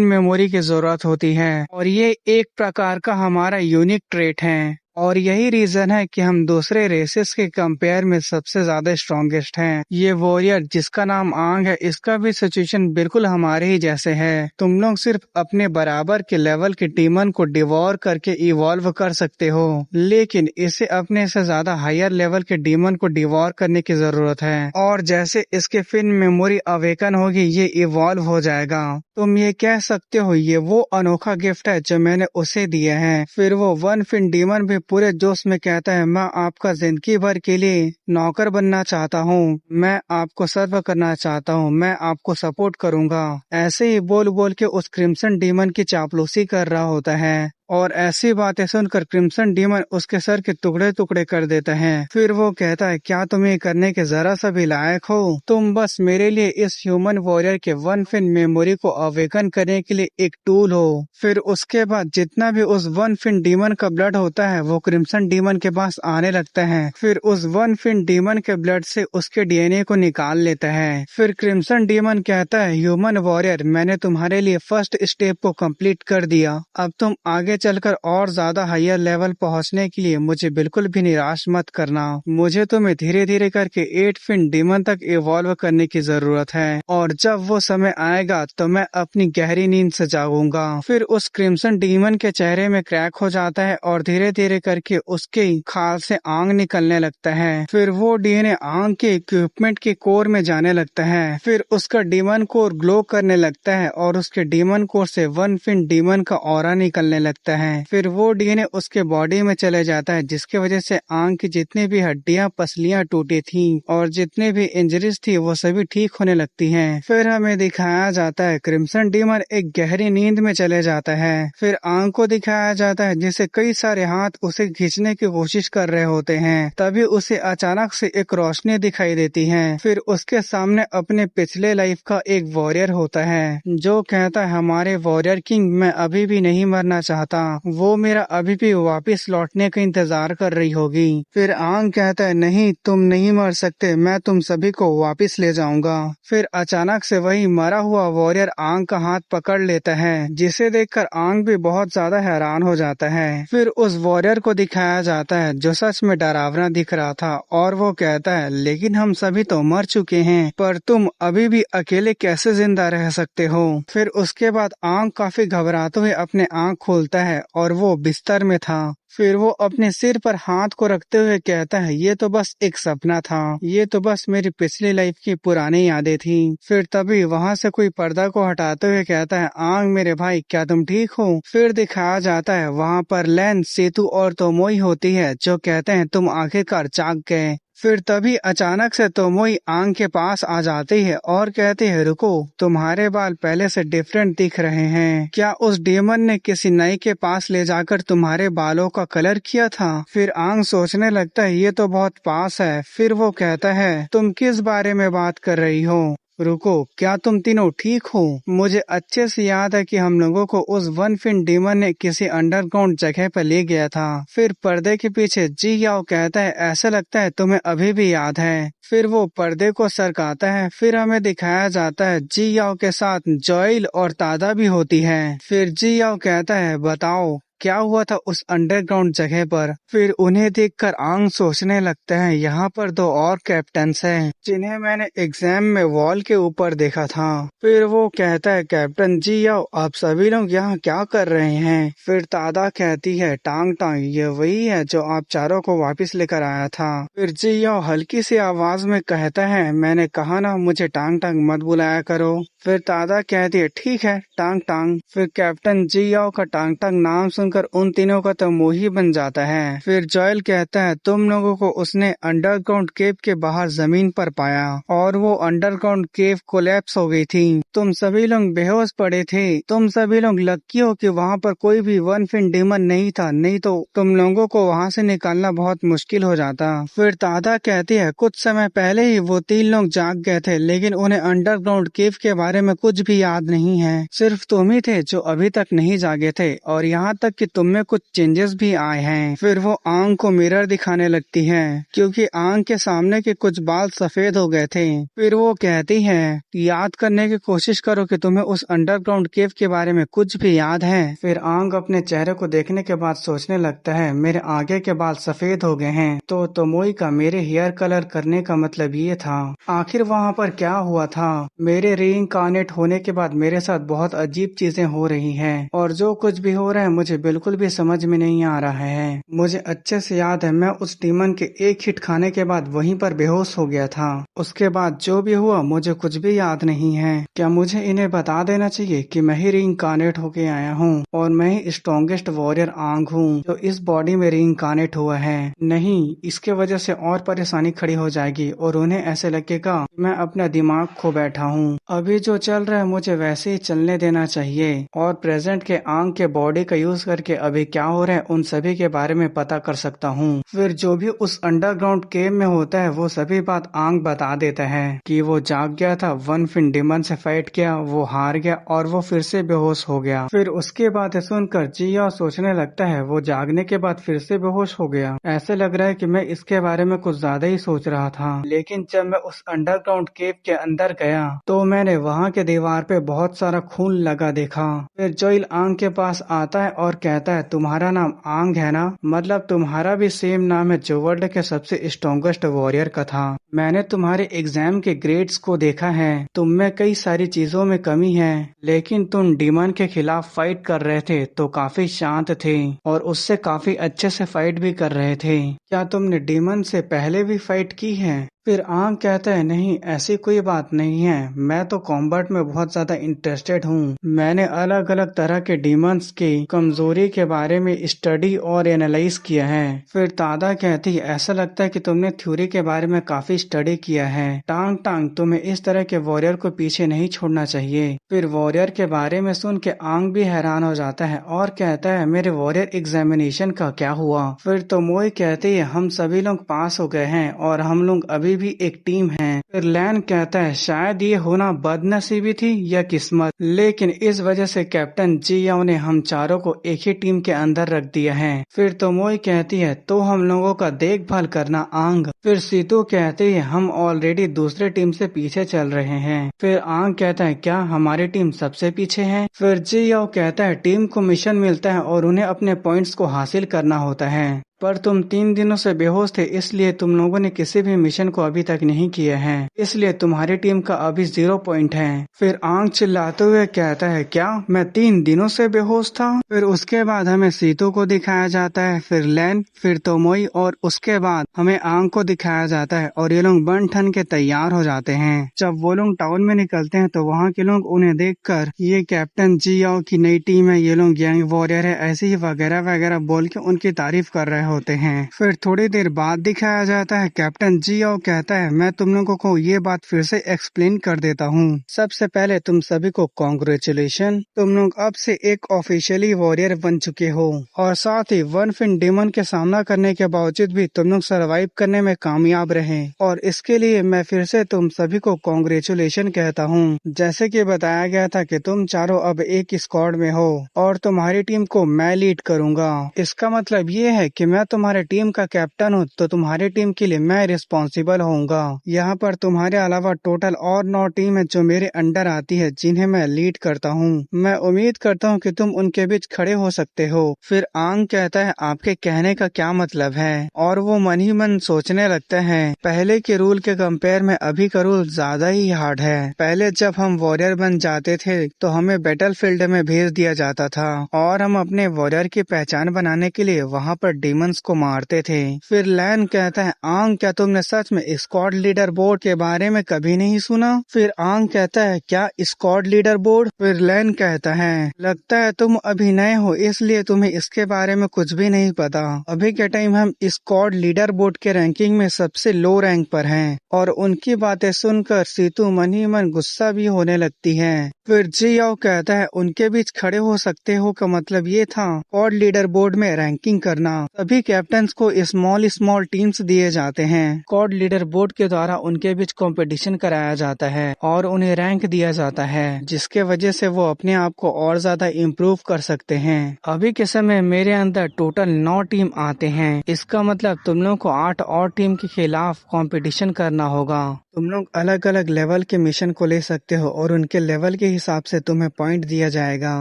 मेमोरी की जरूरत होती है और ये एक प्रकार का हमारा यूनिक ट्रेट है और यही रीजन है कि हम दूसरे रेसेस के कंपेयर में सबसे ज्यादा स्ट्रॉन्गेस्ट हैं। ये वॉरियर जिसका नाम आंग है इसका भी सिचुएशन बिल्कुल हमारे ही जैसे है। तुम लोग सिर्फ अपने बराबर के लेवल के डीमन को डिवोर करके इवॉल्व कर सकते हो, लेकिन इसे अपने से ज्यादा हायर लेवल के डीमन को डिवोर करने की जरूरत है और जैसे इसके फिन मेमोरी अवेकन होगी ये इवॉल्व हो जाएगा। तुम ये कह सकते हो ये वो अनोखा गिफ्ट है जो मैंने उसे दिया है। फिर वो वन फिन डीमन भी पूरे जोश में कहता है मैं आपका जिंदगी भर के लिए नौकर बनना चाहता हूँ, मैं आपको सर्व करना चाहता हूँ, मैं आपको सपोर्ट करूंगा। ऐसे ही बोल बोल के उस क्रिम्सन डीमन की चापलूसी कर रहा होता है और ऐसी बातें सुनकर क्रिम्सन डीमन उसके सर के टुकड़े टुकड़े कर देता है। फिर वो कहता है क्या तुम ये करने के जरा सा भी लायक हो? तुम बस मेरे लिए इस ह्यूमन वॉरियर के वन फिन मेमोरी को अवेकन करने के लिए एक टूल हो। फिर उसके बाद जितना भी उस वन फिन डीमन का ब्लड होता है वो क्रिम्सन डीमन के पास आने लगता है। फिर उस वन फिन डीमन के ब्लड से उसके डीएनए को निकाल लेता है। फिर क्रिम्सन डीमन कहता है ह्यूमन वॉरियर मैंने तुम्हारे लिए फर्स्ट स्टेप को कंप्लीट कर दिया, अब तुम आगे आगे चलकर और ज्यादा हायर लेवल पहुंचने के लिए मुझे बिल्कुल भी निराश मत करना। मुझे तुम्हें धीरे धीरे करके 8 फिन डीमन तक इवॉल्व करने की जरूरत है, और जब वो समय आएगा तो मैं अपनी गहरी नींद से जागूंगा। फिर उस क्रिम्सन डीमन के चेहरे में क्रैक हो जाता है और धीरे धीरे करके उसके खाल से आग निकलने लगता है। फिर वो डीएनए आग के इक्विपमेंट के कोर में जाने लगता है। फिर उसका डीमन कोर ग्लो करने लगता है और उसके डीमन कोर से 1 फिन डीमन का ऑरा निकलने लगता है। फिर वो डीएनए उसके बॉडी में चले जाता है, जिसकी वजह से आग की जितनी भी हड्डियां पसलियां टूटी थी और जितने भी इंजरीज थी वो सभी ठीक होने लगती हैं। फिर हमें दिखाया जाता है क्रिम्सन डीमन एक गहरी नींद में चले जाता है। फिर आग को दिखाया जाता है जिसे कई सारे हाथ उसे खींचने की कोशिश कर रहे होते हैं। तभी उसे अचानक से एक रोशनी दिखाई देती है। फिर उसके सामने अपने पिछले लाइफ का एक वॉरियर होता है जो कहता है, हमारे वॉरियर किंग, मैं अभी भी नहीं मरना चाहता, वो मेरा अभी भी वापस लौटने का इंतजार कर रही होगी। फिर आंग कहता है, नहीं, तुम नहीं मर सकते, मैं तुम सभी को वापस ले जाऊंगा। फिर अचानक से वही मरा हुआ वॉरियर आंग का हाथ पकड़ लेता है, जिसे देखकर आंग भी बहुत ज्यादा हैरान हो जाता है। फिर उस वॉरियर को दिखाया जाता है जो सच में डरावना दिख रहा था, और वो कहता है, लेकिन हम सभी तो मर चुके हैं, पर तुम अभी भी अकेले कैसे जिंदा रह सकते हो। फिर उसके बाद आंग काफी घबराते हुए अपने आंख खोलता है और वो बिस्तर में था। फिर वो अपने सिर पर हाथ को रखते हुए कहता है, ये तो बस एक सपना था, ये तो बस मेरी पिछली लाइफ की पुरानी यादें थी। फिर तभी वहाँ से कोई पर्दा को हटाते हुए कहता है, आंग मेरे भाई, क्या तुम ठीक हो। फिर दिखाया जाता है वहाँ पर लैन, सेतु और तोमोई होती है जो कहते हैं, तुम आखिरकार जाग गए। फिर तभी अचानक से तोमोई आंग के पास आ जाती है और कहती है, रुको, तुम्हारे बाल पहले से डिफरेंट दिख रहे हैं, क्या उस डेमन ने किसी नई के पास ले जाकर तुम्हारे बालों का कलर किया था। फिर आंग सोचने लगता है, ये तो बहुत पास है। फिर वो कहता है, तुम किस बारे में बात कर रही हो, रुको, क्या तुम तीनों ठीक हो। मुझे अच्छे से याद है कि हम लोगों को उस 1 फिन डीमन ने किसी अंडरग्राउंड जगह पर ले गया था। फिर पर्दे के पीछे जी याओ कहता है, ऐसा लगता है तुम्हें अभी भी याद है। फिर वो पर्दे को सरकाता है। फिर हमें दिखाया जाता है जी याओ के साथ जॉइल और तादा भी होती है। फिर जी याओ कहता है, बताओ क्या हुआ था उस अंडरग्राउंड जगह पर। फिर उन्हें देखकर आंग सोचने लगता है, यहाँ पर 2 और कैप्टन्स हैं जिन्हें मैंने एग्जाम में वॉल के ऊपर देखा था। फिर वो कहता है, कैप्टन जी याओ, आप सभी लोग यहाँ क्या कर रहे हैं। फिर तादा कहती है, टांग टांग, ये वही है जो आप चारों को वापस लेकर आया था। फिर जी याओ हल्की सी आवाज में कहता है, मैंने कहा ना, मुझे टांग टांग मत बुलाया करो। फिर तादा कहती है, ठीक है टांग टांग। फिर कैप्टन जी याओ का टांग टांग नाम सुनकर उन तीनों का तो मुंह ही बन जाता है। फिर जॉयल कहता है, तुम लोगों को उसने अंडरग्राउंड केव के बाहर जमीन पर पाया और वो अंडरग्राउंड केव कोलैप्स हो गई थी। तुम सभी लोग बेहोश पड़े थे। तुम सभी लोग लकी हो कि वहाँ पर कोई भी 1 फिन डीमन नहीं था, नहीं तो तुम लोगों को वहाँ से निकालना बहुत मुश्किल हो जाता। फिर तादा कहती है, कुछ समय पहले ही वो 3 लोग जाग गए थे, लेकिन उन्हें अंडरग्राउंड केव के बारे में कुछ भी याद नहीं है। सिर्फ तुम ही थे जो अभी तक नहीं जागे थे, और यहाँ तक कि तुम में कुछ चेंजेस भी आए हैं। फिर वो आंग को मिरर दिखाने लगती है, क्योंकि आंग के सामने के कुछ बाल सफेद हो गए थे। फिर वो कहती है, याद करने की कोशिश करो कि तुम्हें उस अंडरग्राउंड केव के बारे में कुछ भी याद है। फिर आंग अपने चेहरे को देखने के बाद सोचने लगता है, मेरे आगे के बाल सफेद हो गए हैं, तो तोमोई का मेरे हेयर कलर करने का मतलब ये था। आखिर वहाँ पर क्या हुआ था। मेरे रीइंकार्नेट होने के बाद मेरे साथ बहुत अजीब चीजें हो रही हैं, और जो कुछ भी हो रहा है मुझे बिल्कुल भी समझ में नहीं आ रहा है। मुझे अच्छे से याद है, मैं उस डीमन के एक हिट खाने के बाद वहीं पर बेहोश हो गया था। उसके बाद जो भी हुआ मुझे कुछ भी याद नहीं है। क्या मुझे इन्हें बता देना चाहिए कि मैं ही रीइंकार्नेट होके आया हूँ और मैं ही स्ट्रॉन्गेस्ट वॉरियर आंग हूँ जो इस बॉडी में रीइंकार्नेट हुआ है। नहीं, इसके वजह से और परेशानी खड़ी हो जाएगी और उन्हें ऐसे लगेगा मैं अपना दिमाग खो बैठा हूँ। अभी जो चल रहा है मुझे वैसे ही चलने देना चाहिए, और प्रेजेंट के आंग के बॉडी का यूज करके अभी क्या हो रहा है उन सभी के बारे में पता कर सकता हूँ। फिर जो भी उस अंडरग्राउंड केव में होता है वो सभी बात आंग बता देता है कि वो जाग गया था, 1 फिन डीमन से फाइट किया, वो हार गया और वो फिर से बेहोश हो गया। फिर उसके बाद सुनकर जिया सोचने लगता है, वो जागने के बाद फिर से बेहोश हो गया। ऐसे लग रहा है कि मैं इसके बारे में कुछ ज्यादा ही सोच रहा था। लेकिन जब मैं उस अंडरग्राउंड केव के अंदर गया तो मैंने वहाँ के दीवार पे बहुत सारा खून लगा देखा। फिर जोइल आंग के पास आता है और कहता है तुम्हारा नाम आंग है ना, मतलब तुम्हारा भी सेम नाम है जो वर्ल्ड के सबसे स्ट्रॉन्गेस्ट वॉरियर का था। मैंने तुम्हारे एग्जाम के ग्रेड्स को देखा है, तुम में कई सारी चीजों में कमी है, लेकिन तुम डीमन के खिलाफ फाइट कर रहे थे तो काफी शांत थे और उससे काफी अच्छे से फाइट भी कर रहे थे। क्या तुमने डीमन से पहले भी फाइट की है? फिर आंग कहता है नहीं, ऐसी कोई बात नहीं है, मैं तो कॉम्बैट में बहुत ज्यादा इंटरेस्टेड हूँ। मैंने अलग अलग तरह के डीमंस की कमजोरी के बारे में स्टडी और एनालाइज किया है। फिर तादा कहती है ऐसा लगता है कि तुमने थ्योरी के बारे में काफी स्टडी किया है। टांग टांग, तुम्हें इस तरह के वॉरियर को पीछे नहीं छोड़ना चाहिए। फिर वॉरियर के बारे में सुन के आंग भी हैरान हो जाता है और कहता है मेरे वॉरियर एग्जामिनेशन का क्या हुआ? फिर तो मोई कहती है हम सभी लोग पास हो गए हैं और हम लोग अभी भी एक टीम है। फिर लैन कहता है शायद ये होना बदनसीबी थी या किस्मत, लेकिन इस वजह से कैप्टन जियाओ ने हम चारों को एक ही टीम के अंदर रख दिया है। फिर तो मोई कहती है तो हम लोगों का देखभाल करना आंग। फिर सीतू कहती है हम ऑलरेडी दूसरे टीम से पीछे चल रहे हैं। फिर आंग कहता है क्या हमारी टीम सबसे पीछे है? फिर जियाओ कहता है टीम को मिशन मिलता है और उन्हें अपने पॉइंट्स को हासिल करना होता है, पर तुम 3 दिनों से बेहोश थे, इसलिए तुम लोगों ने किसी भी मिशन को अभी तक नहीं किया है, इसलिए तुम्हारी टीम का अभी 0 पॉइंट है। फिर आंग चिल्लाते हुए कहता है क्या मैं 3 दिनों से बेहोश था? फिर उसके बाद हमें सीतू को दिखाया जाता है, फिर लैन, फिर तोमोई और उसके बाद हमें आंग को दिखाया जाता है और ये लोग बन ठन के तैयार हो जाते हैं। जब वो लोग टाउन में निकलते हैं तो वहाँ के लोग उन्हें देखकर ये कैप्टन जियाओ की नई टीम है, ये लोग गैंग वॉरियर है, ऐसे ही वगैरह वगैरह बोल के उनकी तारीफ कर रहे होते हैं। फिर थोड़ी देर बाद दिखाया जाता है कैप्टन जियाओ कहता है मैं तुम लोगों को ये बात फिर से एक्सप्लेन कर देता हूँ। सबसे पहले तुम सभी को कॉन्ग्रेचुलेशन, तुम लोग अब से एक ऑफिशियली वॉरियर बन चुके हो और साथ ही वन फिन डेमन के सामना करने के बावजूद भी तुम लोग सरवाइव करने में कामयाब रहे और इसके लिए मैं फिर से तुम सभी को कॉन्ग्रेचुलेशन कहता हूँ। जैसे कि बताया गया था कि तुम चारों अब एक स्क्वाड में हो और तुम्हारी टीम को मैं लीड करूंगा। इसका मतलब ये है कि मैं तुम्हारे टीम का कैप्टन हूँ तो तुम्हारी टीम के लिए मैं रिस्पॉन्सिबल होऊंगा। यहाँ पर तुम्हारे अलावा टोटल और 9 टीम है जो मेरे अंडर आती है जिन्हें मैं लीड करता हूँ। मैं उम्मीद करता हूँ कि तुम उनके बीच खड़े हो सकते हो। फिर आंग कहता है आपके कहने का क्या मतलब है, और वो मन ही मन सोचने लगता है पहले के रूल के कंपेयर में अभी का रूल ज्यादा ही हार्ड है। पहले जब हम वॉरियर बन जाते थे तो हमें बैटल फील्ड में भेज दिया जाता था और हम अपने वॉरियर की पहचान बनाने के लिए वहाँ पर डीमंस को मारते थे। फिर लैन कहता है आंग क्या तुमने सच में स्क्वाड लीडर बोर्ड के बारे में कभी नहीं सुना? फिर आंग कहता है क्या स्क्वाड लीडर बोर्ड? फिर लैन कहता है लगता है तुम अभी नए हो इसलिए तुम्हें इसके बारे में कुछ भी नहीं पता। अभी के टाइम हम स्क्वाड लीडर बोर्ड के रैंकिंग में सबसे लो रैंक पर हैं और उनकी बातें सुनकर सीतू मन ही मन गुस्सा भी होने लगती है। फिर जियाओ कहता है उनके बीच खड़े हो सकते हो का मतलब ये था स्क्वाड लीडर बोर्ड में रैंकिंग करना। सभी कैप्टन को स्मॉल टीम्स दिए जाते हैं। स्क्वाड लीडर बोर्ड के द्वारा उनके बीच कंपटीशन कराया जाता है और उन्हें रैंक दिया जाता है जिसके वजह से वो अपने आप को और ज्यादा इम्प्रूव कर सकते हैं। अभी के समय मेरे अंदर टोटल 9 टीम आते हैं, इसका मतलब तुम लोग को 8 और टीम के खिलाफ कंपटीशन करना होगा। तुम लोग अलग अलग लेवल के मिशन को ले सकते हो और उनके लेवल के हिसाब से तुम्हें पॉइंट दिया जाएगा।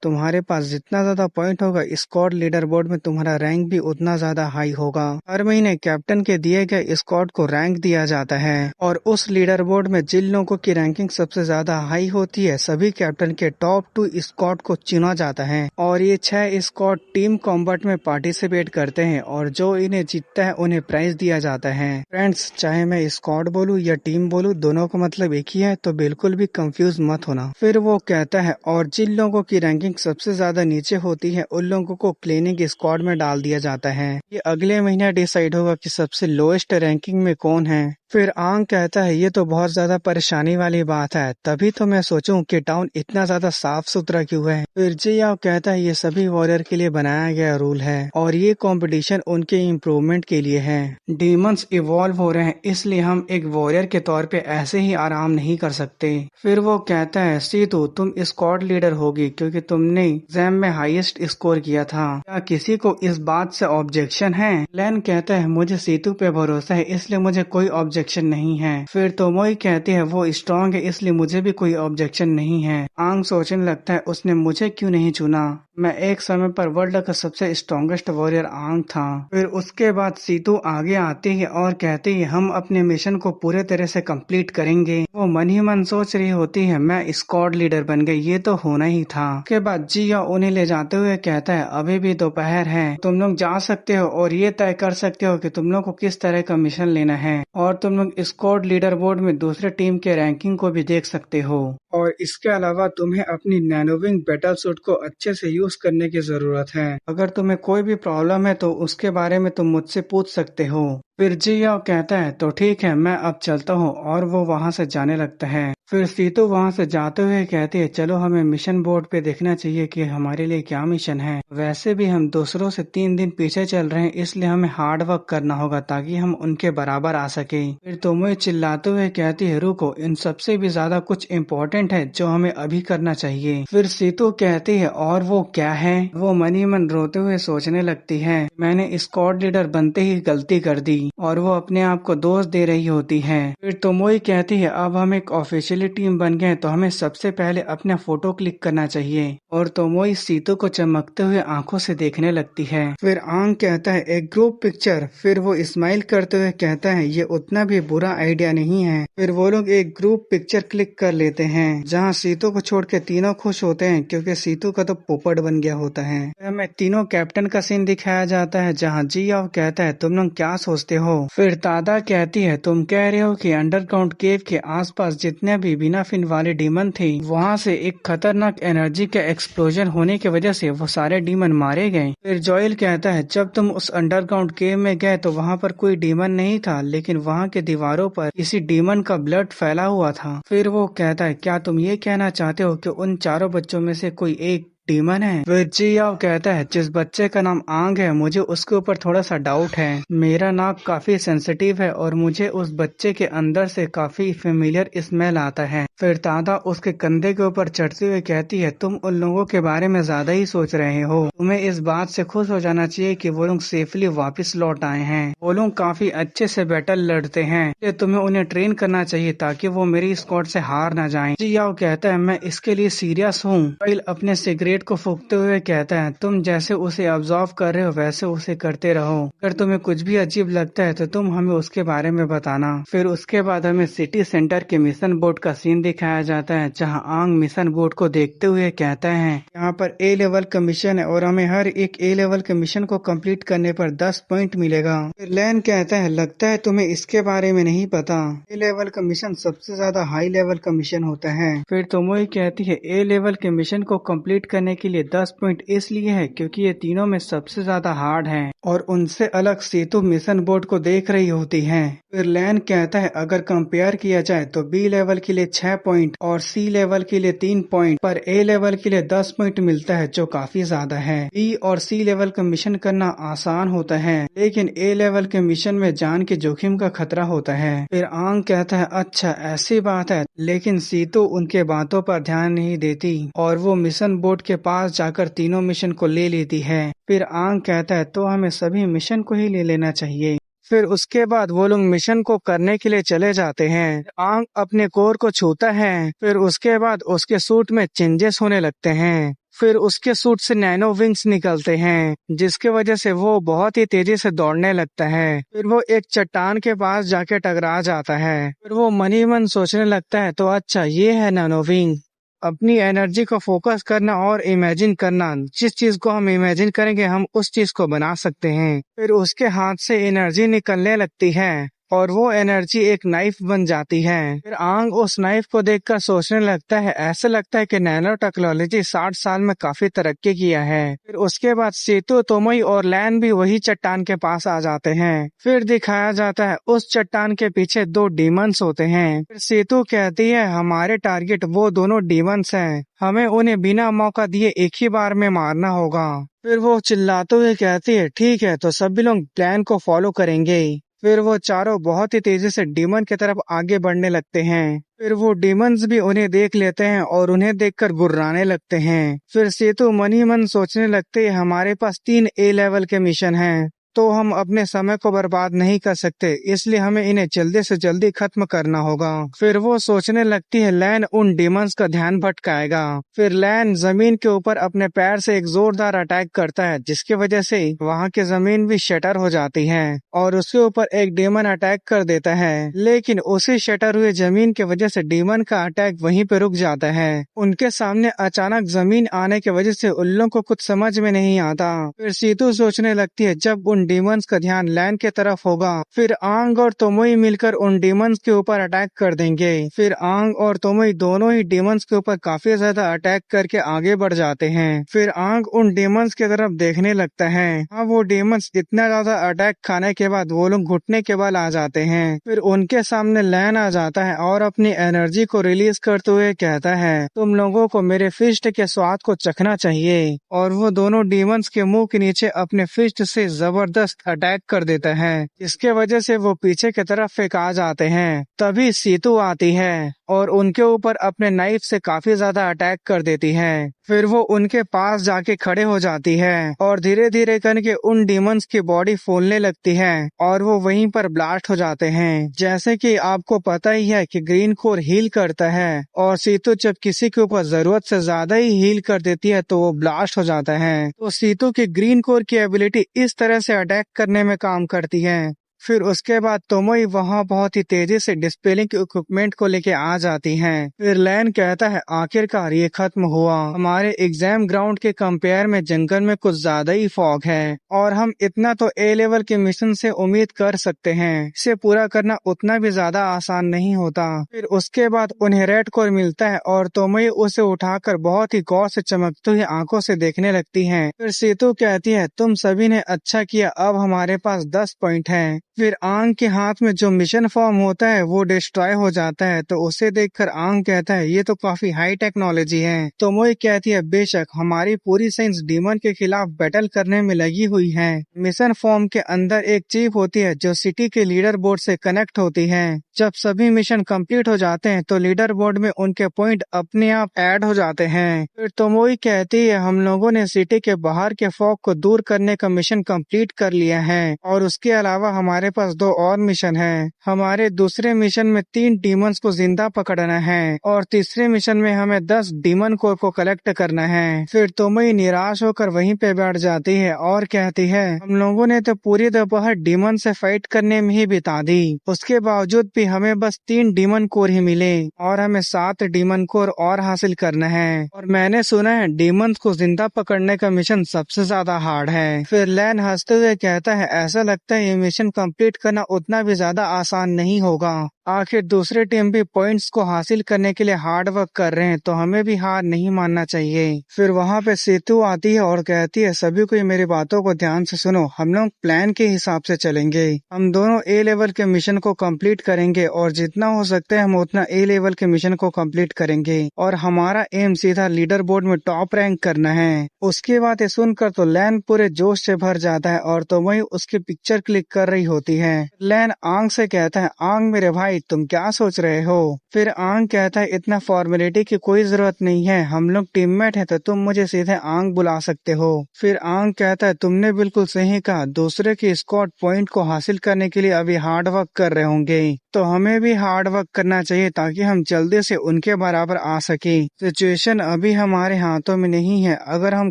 तुम्हारे पास जितना ज्यादा पॉइंट होगा स्क्वाड लीडर बोर्ड में तुम्हारा रैंक भी उतना ज्यादा हाई होगा। हर महीने कैप्टन के दिए गए स्क्वाड को रैंक दिया जाता है और उस लीडर बोर्ड में जिन लोगों की रैंकिंग सबसे ज्यादा हाई होती है सभी कैप्टन के टॉप 2 स्क्वाड को चुना जाता है और ये 6 स्क्वाड टीम कॉम्बैट में पार्टिसिपेट करते हैं और जो इन्हें जीतता है उन्हें प्राइज दिया जाता है। फ्रेंड्स, चाहे मैं स्क्वाड बोलूं या टीम बोलूं दोनों का मतलब एक ही है, तो बिल्कुल भी कंफ्यूज मत होना। फिर वो कहता है और जिन लोगों की रैंकिंग सबसे ज्यादा नीचे होती है उन लोगों को क्लीनिंग स्क्वाड में डाल दिया जाता है। ये अगले महीने डिसाइड होगा कि सबसे लोएस्ट रैंकिंग में कौन है। फिर आंग कहता है ये तो बहुत ज्यादा परेशानी वाली बात है, तभी तो मैं सोचूं कि टाउन इतना ज्यादा साफ सुथरा क्यों है। फिर जियाओ कहता है ये सभी वॉरियर के लिए बनाया गया रूल है और ये कंपटीशन उनके इम्प्रूवमेंट के लिए है। डीमंस इवॉल्व हो रहे हैं इसलिए हम एक वॉरियर के तौर पे ऐसे ही आराम नहीं कर सकते। फिर वो कहता है सीतू सीतू तुम स्क्वाड लीडर होगी क्योंकि तुमने एग्जाम में हाईएस्ट स्कोर किया था। क्या किसी को इस बात से ऑब्जेक्शन है? लैन कहता है मुझे सीतू पे भरोसा है इसलिए मुझे कोई ऑब्जेक्शन नहीं है। फिर तोमोई कहती है वो स्ट्रांग है इसलिए मुझे भी कोई ऑब्जेक्शन नहीं है। आंग सोचने लगता है उसने मुझे क्यों नहीं चुना, मैं एक समय पर वर्ल्ड का सबसे स्ट्रॉन्गेस्ट वॉरियर आंग था। फिर उसके बाद सीतू आगे आती है और कहती है हम अपने मिशन को पूरे तरह से कंप्लीट करेंगे। वो मन ही मन सोच रही होती है मैं स्क्वाड लीडर बन गई, ये तो होना ही था। उसके बाद जिया उन्हें ले जाते हुए कहता है अभी भी दोपहर है, तुम लोग जा सकते हो और ये तय कर सकते हो कि तुम लोग को किस तरह का मिशन लेना है और तुम लोग स्क्वाड लीडर बोर्ड में दूसरे टीम के रैंकिंग को भी देख सकते हो। और इसके अलावा तुम्हें अपनी नैनोविंग बैटल सूट को अच्छे से यूज करने की जरूरत है। अगर तुम्हें कोई भी प्रॉब्लम है तो उसके बारे में तुम मुझसे पूछ सकते हो। फिर जियाओ कहता है तो ठीक है मैं अब चलता हूँ और वो वहाँ से जाने लगता है। फिर सीतू वहाँ से जाते हुए कहती है चलो हमें मिशन बोर्ड पे देखना चाहिए कि हमारे लिए क्या मिशन है। वैसे भी हम दूसरों से 3 दिन पीछे चल रहे हैं इसलिए हमें हार्ड वर्क करना होगा ताकि हम उनके बराबर आ सके। फिर तोमोई चिल्लाते हुए कहती है रुको, इन सबसे भी ज्यादा कुछ इम्पोर्टेंट है जो हमें अभी करना चाहिए। फिर सीतू कहती है और वो क्या है? वो मन ही मन रोते हुए सोचने लगती है मैंने स्क्वाड लीडर बनते ही गलती कर दी और वो अपने आप को दोष दे रही होती है। फिर तोमोई कहती है अब हम एक ऑफिशियली टीम बन गए तो हमें सबसे पहले अपना फोटो क्लिक करना चाहिए और तोमोई सीतू को चमकते हुए आंखों से देखने लगती है। फिर आंग कहता है एक ग्रुप पिक्चर। फिर वो स्माइल करते हुए कहता है ये उतना भी बुरा आइडिया नहीं है। फिर वो लोग एक ग्रुप पिक्चर क्लिक कर लेते हैं जहाँ सीतू को छोड़ के तीनों खुश होते हैं क्योंकि सीतू का तो पोपट बन गया होता है। हमें तीनों कैप्टन का सीन दिखाया जाता है जहाँ जियाओ कहता है तुम लोग क्या सोचते हो। फिर तादा कहती है तुम कह रहे हो कि अंडरग्राउंड केव के आसपास जितने भी बिना फिन वाले डीमन थे वहाँ से एक खतरनाक एनर्जी का एक्सप्लोजन होने की वजह से वो सारे डीमन मारे गए। फिर जोएल कहता है जब तुम उस अंडरग्राउंड केव में गए तो वहाँ पर कोई डीमन नहीं था लेकिन वहाँ के दीवारों पर किसी डीमन का ब्लड फैला हुआ था। फिर वो कहता है क्या तुम ये कहना चाहते हो कि उन चारों बच्चों में से कोई एक डीमन है? फिर जियाओ कहता है जिस बच्चे का नाम आंग है मुझे उसके ऊपर थोड़ा सा डाउट है। मेरा नाक काफी सेंसिटिव है और मुझे उस बच्चे के अंदर से काफी फेमिलियर स्मेल आता है। फिर तादा उसके कंधे के ऊपर चढ़ते हुए कहती है तुम उन लोगों के बारे में ज्यादा ही सोच रहे हो, तुम्हें इस बात से खुश हो जाना चाहिए कि वो लोग सेफली वापस लौट आए हैं। वो लोग काफी अच्छे से बैटल लड़ते हैं इसलिए तुम्हें उन्हें ट्रेन करना चाहिए ताकि वो मेरी स्क्वाड से हार ना जाएं। जियाओ कहता है मैं इसके लिए सीरियस हूँ। अपने सिगरेट को फूंकते हुए कहता है तुम जैसे उसे ऑब्जर्व कर रहे हो वैसे उसे करते रहो, अगर तुम्हें कुछ भी अजीब लगता है तो तुम हमें उसके बारे में बताना। फिर उसके बाद हमें सिटी सेंटर के मिशन बोर्ड का सीन दिखाया जाता है जहां आंग मिशन बोर्ड को देखते हुए कहता है यहाँ पर ए लेवल का मिशन है और हमें हर एक ए लेवल के मिशन को कंप्लीट करने पर 10 पॉइंट मिलेगा। फिर लैन कहता है लगता है तुम्हें इसके बारे में नहीं पता, ए लेवल का मिशन सबसे ज्यादा हाई लेवल का मिशन होता है। फिर तोमोई कहती है ए लेवल के मिशन को कंप्लीट करने के लिए 10 पॉइंट इसलिए है क्योंकि ये तीनों में सबसे ज्यादा हार्ड है और उनसे अलग सेतु मिशन बोर्ड को देख रही होती है। फिर लैन कहता है अगर कंपेयर किया जाए तो बी लेवल के लिए 6 पॉइंट और सी लेवल के लिए 3 पॉइंट पर ए लेवल के लिए 10 पॉइंट मिलता है जो काफी ज्यादा है। बी और सी लेवल का मिशन करना आसान होता है लेकिन ए लेवल के मिशन में जान के जोखिम का खतरा होता है। फिर आंग कहता है अच्छा ऐसी बात है, लेकिन सीतू उनके बातों पर ध्यान नहीं देती और वो मिशन बोर्ड के पास जाकर तीनों मिशन को ले लेती है। फिर आंग कहता है तो हमें सभी मिशन को ही ले लेना चाहिए। फिर उसके बाद वो लोग मिशन को करने के लिए चले जाते हैं। आंग अपने कोर को छूता है, फिर उसके बाद उसके सूट में चेंजेस होने लगते हैं। फिर उसके सूट से नैनो विंग्स निकलते हैं जिसके वजह से वो बहुत ही तेजी से दौड़ने लगता है। फिर वो एक चट्टान के पास जाके टकरा जाता है। फिर वो मन ही मन सोचने लगता है तो अच्छा ये है नैनो विंग, अपनी एनर्जी को फोकस करना और इमेजिन करना, जिस चीज को हम इमेजिन करेंगे हम उस चीज को बना सकते हैं। फिर उसके हाथ से एनर्जी निकलने लगती है और वो एनर्जी एक नाइफ बन जाती है। फिर आंग उस नाइफ को देखकर सोचने लगता है ऐसा लगता है कि नैनो टेक्नोलॉजी 60 साल में काफी तरक्की किया है। फिर उसके बाद सेतु, तोमोई और लैन भी वही चट्टान के पास आ जाते हैं। फिर दिखाया जाता है उस चट्टान के पीछे 2 डीमंस होते हैं। फिर सेतु कहती है हमारे टारगेट वो दोनों डीमंस हैं, हमें उन्हें बिना मौका दिए एक ही बार में मारना होगा। फिर वो चिल्लाते हुए कहती है ठीक है तो सभी लोग प्लान को फॉलो करेंगे। फिर वो चारों बहुत ही तेजी से डीमन की तरफ आगे बढ़ने लगते हैं। फिर वो डीमंस भी उन्हें देख लेते हैं और उन्हें देखकर गुर्राने लगते हैं। फिर सेतु मन ही मन सोचने लगते हैं, हमारे पास 3 ए लेवल के मिशन हैं, तो हम अपने समय को बर्बाद नहीं कर सकते, इसलिए हमें इन्हें जल्दी से जल्दी खत्म करना होगा। फिर वो सोचने लगती है लैन उन डीमंस का ध्यान भटकाएगा। फिर लैन जमीन के ऊपर अपने पैर से एक जोरदार अटैक करता है, जिसकी वजह से वहाँ की जमीन भी शटर हो जाती है और उसके ऊपर एक डीमन अटैक कर देता है। लेकिन उसी शटर हुए जमीन की वजह से डीमन का अटैक वहीं पे रुक जाता है। उनके सामने अचानक जमीन आने की वजह से उन लोगों को कुछ समझ में नहीं आता। फिर सीतू सोचने लगती है जब उन डीमंस का ध्यान लैन के तरफ होगा, फिर आंग और तोमोई मिलकर उन डीमंस के ऊपर अटैक कर देंगे। फिर आंग और तोमोई दोनों ही डीमंस के ऊपर काफी ज्यादा अटैक करके आगे बढ़ जाते हैं। फिर आंग उन डीमंस की तरफ देखने लगता है। हाँ, वो डीमंस इतना ज्यादा अटैक खाने के बाद वो लोग घुटने के बल आ जाते हैं। फिर उनके सामने लैन आ जाता है और अपनी एनर्जी को रिलीज करते हुए कहता है, तुम लोगों को मेरे फिस्ट के स्वाद को चखना चाहिए। और वो दोनों डीमंस के मुंह के नीचे अपने फिस्ट से जबरदस्त अटैक कर देता है, इसके वजह से वो पीछे की तरफ फेंका जाते हैं। तभी सीतू आती है और उनके ऊपर अपने नाइफ से काफी ज्यादा अटैक कर देती है। फिर वो उनके पास जाके खड़े हो जाती है और धीरे धीरे करके उन डीमंस की बॉडी फूलने लगती है और वो वहीं पर ब्लास्ट हो जाते हैं। जैसे कि आपको पता ही है कि ग्रीन कोर हील करता है और सीतू जब किसी के ऊपर जरूरत से ज्यादा ही हील कर देती है तो वो ब्लास्ट हो जाता है। तो सीतू की ग्रीन कोर की एबिलिटी इस तरह से अटैक करने में काम करती है। फिर उसके बाद तोमोई वहाँ बहुत ही तेजी से डिस्पेलिंग के इक्विपमेंट को लेके आ जाती हैं। फिर लैन कहता है आखिरकार ये खत्म हुआ। हमारे एग्जाम ग्राउंड के कंपेयर में जंगल में कुछ ज्यादा ही फॉग है और हम इतना तो ए लेवल के मिशन से उम्मीद कर सकते हैं। इसे पूरा करना उतना भी ज्यादा आसान नहीं होता। फिर उसके बाद उन्हें रेड कोर मिलता है और तोमोई उसे उठाकर बहुत ही गौर से चमकती हुई आंखों से देखने लगती है। फिर सीतू कहती है तुम सभी ने अच्छा किया, अब हमारे पास 10 पॉइंट है। फिर आंग के हाथ में जो मिशन फॉर्म होता है वो डिस्ट्रॉय हो जाता है, तो उसे देखकर आंग कहता है ये तो काफी हाई टेक्नोलॉजी है। तोमोई कहती है बेशक, हमारी पूरी साइंस डीमन के खिलाफ बैटल करने में लगी हुई है। मिशन फॉर्म के अंदर एक चिप होती है जो सिटी के लीडर बोर्ड से कनेक्ट होती है। जब सभी मिशन कंप्लीट हो जाते हैं तो लीडर बोर्ड में उनके पॉइंट अपने आप ऐड हो जाते हैं। फिर तोमोई कहती है हम लोगों ने सिटी के बाहर के फॉग को दूर करने का मिशन कंप्लीट कर लिया है और उसके अलावा हमारे पास 2 और मिशन है। हमारे दूसरे मिशन में 3 डीमंस को जिंदा पकड़ना है और तीसरे मिशन में हमें 10 डीमन कोर को कलेक्ट करना है। फिर तोमोई निराश होकर वहीं पे बैठ जाती है और कहती है हम लोगों ने तो पूरी दोपहर डीमन से फाइट करने में ही बिता दी, उसके बावजूद भी हमें बस 3 डीमन कोर ही मिले और हमें 7 डीमन कोर और हासिल करना है। और मैंने सुना है डीमंस को जिंदा पकड़ने का मिशन सबसे ज्यादा हार्ड है। फिर लैन हंसते हुए कहता है ऐसा लगता है ये मिशन कंप्लीट करना उतना भी ज्यादा आसान नहीं होगा। आखिर दूसरी टीम भी पॉइंट्स को हासिल करने के लिए हार्ड वर्क कर रहे हैं, तो हमें भी हार नहीं मानना चाहिए। फिर वहाँ पे सेतु आती है और कहती है सभी को मेरी बातों को ध्यान से सुनो, हम लोग प्लान के हिसाब से चलेंगे। हम दोनों ए लेवल के मिशन को कंप्लीट करेंगे और जितना हो सकता है हम उतना ए लेवल के मिशन को कंप्लीट करेंगे और हमारा एम सीधा लीडर बोर्ड में टॉप रैंक करना है। उसकी बातें सुनकर तो लैन पूरे जोश से भर जाता है और तो वही उसकी पिक्चर क्लिक कर रही होती है। लैन आंग से कहता है आंग मेरे भाई तुम क्या सोच रहे हो। फिर आंग कहता है इतना फॉर्मेलिटी की कोई जरूरत नहीं है, हम लोग टीममेट हैं तो तुम मुझे सीधे आंग बुला सकते हो। फिर आंग कहता है तुमने बिल्कुल सही कहा, दूसरे की स्क्वाड पॉइंट को हासिल करने के लिए अभी हार्ड वर्क कर रहे होंगे, तो हमें भी हार्ड वर्क करना चाहिए ताकि हम जल्दी से उनके बराबर आ सके। सिचुएशन अभी हमारे हाथों में नहीं है, अगर हम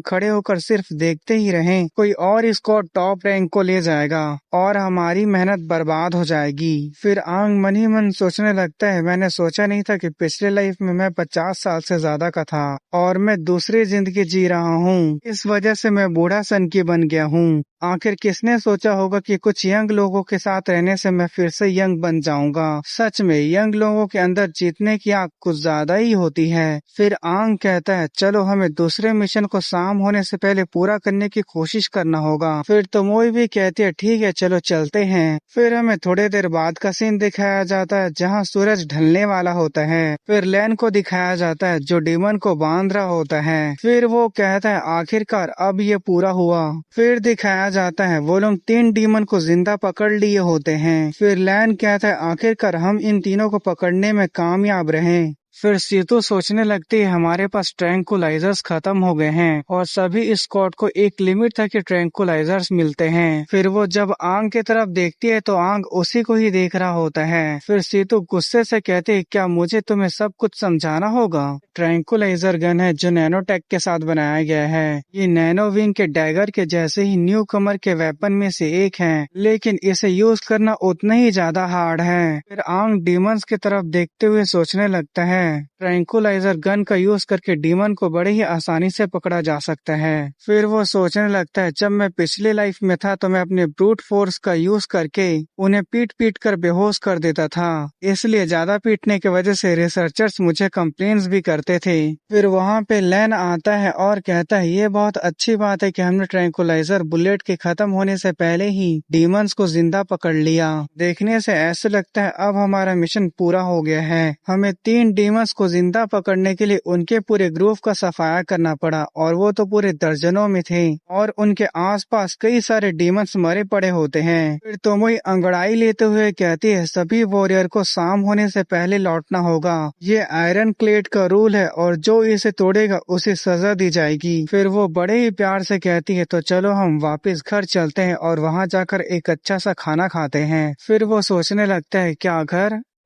खड़े होकर सिर्फ देखते ही रहें कोई और स्क्वाड टॉप रैंक को ले जाएगा और हमारी मेहनत बर्बाद हो जाएगी। फिर आंग मन ही मन सोचने लगता है मैंने सोचा नहीं था कि पिछले लाइफ में मैं 50 साल से ज्यादा का था और मैं दूसरी जिंदगी जी रहा हूँ, इस वजह से मैं बूढ़ा सन की बन गया हूँ। आखिर किसने सोचा होगा कि कुछ यंग लोगों के साथ रहने से मैं फिर से यंग बन जाऊंगा। सच में यंग लोगों के अंदर जीतने की आग कुछ ज्यादा ही होती है। फिर आंग कहता है चलो हमें दूसरे मिशन को शाम होने से पहले पूरा करने की कोशिश करना होगा। फिर तोमोई भी कहती है ठीक है चलो चलते हैं। फिर हमें थोड़ी देर बाद का सीन दिखाया जाता है जहाँ सूरज ढलने वाला होता है। फिर लैन को दिखाया जाता है जो डीमन को बांध रहा होता है। फिर वो कहता है आखिरकार अब ये पूरा हुआ। फिर दिखाया जाता है वो लोग 3 डीमन को जिंदा पकड़ लिए होते हैं। फिर लैन कहता है आखिरकार हम इन तीनों को पकड़ने में कामयाब रहे। फिर सीतू सोचने लगती है हमारे पास ट्रैंकुलाइजर्स खत्म हो गए हैं और सभी स्क्वाड को एक लिमिट तक के ट्रैंकुलाइजर्स मिलते हैं। फिर वो जब आंग की तरफ देखती है तो आंग उसी को ही देख रहा होता है। फिर सीतू गुस्से से कहती है क्या मुझे तुम्हें सब कुछ समझाना होगा। ट्रैंकुलाइजर गन है जो नैनोटेक के साथ बनाया गया है। ये नैनो विंग के डैगर के जैसे ही न्यू कमर के वेपन में से एक है, लेकिन इसे यूज करना उतना ही ज्यादा हार्ड है। फिर आंग डीमंस की तरफ देखते हुए सोचने लगता है ट्रैंकुलाइजर गन का यूज करके डीमन को बड़े ही आसानी से पकड़ा जा सकता है। फिर वो सोचने लगता है जब मैं पिछले लाइफ में था तो मैं अपने ब्रूट फोर्स का यूज करके उन्हें पीट पीट कर बेहोश कर देता था, इसलिए ज्यादा पीटने की वजह से रिसर्चर्स मुझे कंप्लेन्स भी करते थे। फिर वहाँ पे लैन आता है और कहता है ये बहुत अच्छी बात है कि हमने ट्रैंकुलाइजर बुलेट के खत्म होने से पहले ही डीमंस को जिंदा पकड़ लिया। देखने से ऐसे लगता है अब हमारा मिशन पूरा हो गया है। हमें 3 डीमंस को जिंदा पकड़ने के लिए उनके पूरे ग्रुप का सफाया करना पड़ा और वो तो पूरे दर्जनों में थे और उनके आसपास कई सारे डीमंस मरे पड़े होते हैं। फिर तोमोई अंगड़ाई लेते हुए कहती है सभी वॉरियर को शाम होने से पहले लौटना होगा। ये आयरन क्लेड का रूल है और जो इसे तोड़ेगा उसे सजा दी जाएगी। फिर वो बड़े ही प्यार से कहती है तो चलो हम वापस घर चलते हैं और वहाँ जाकर एक अच्छा सा खाना खाते हैं। फिर वो सोचने लगता है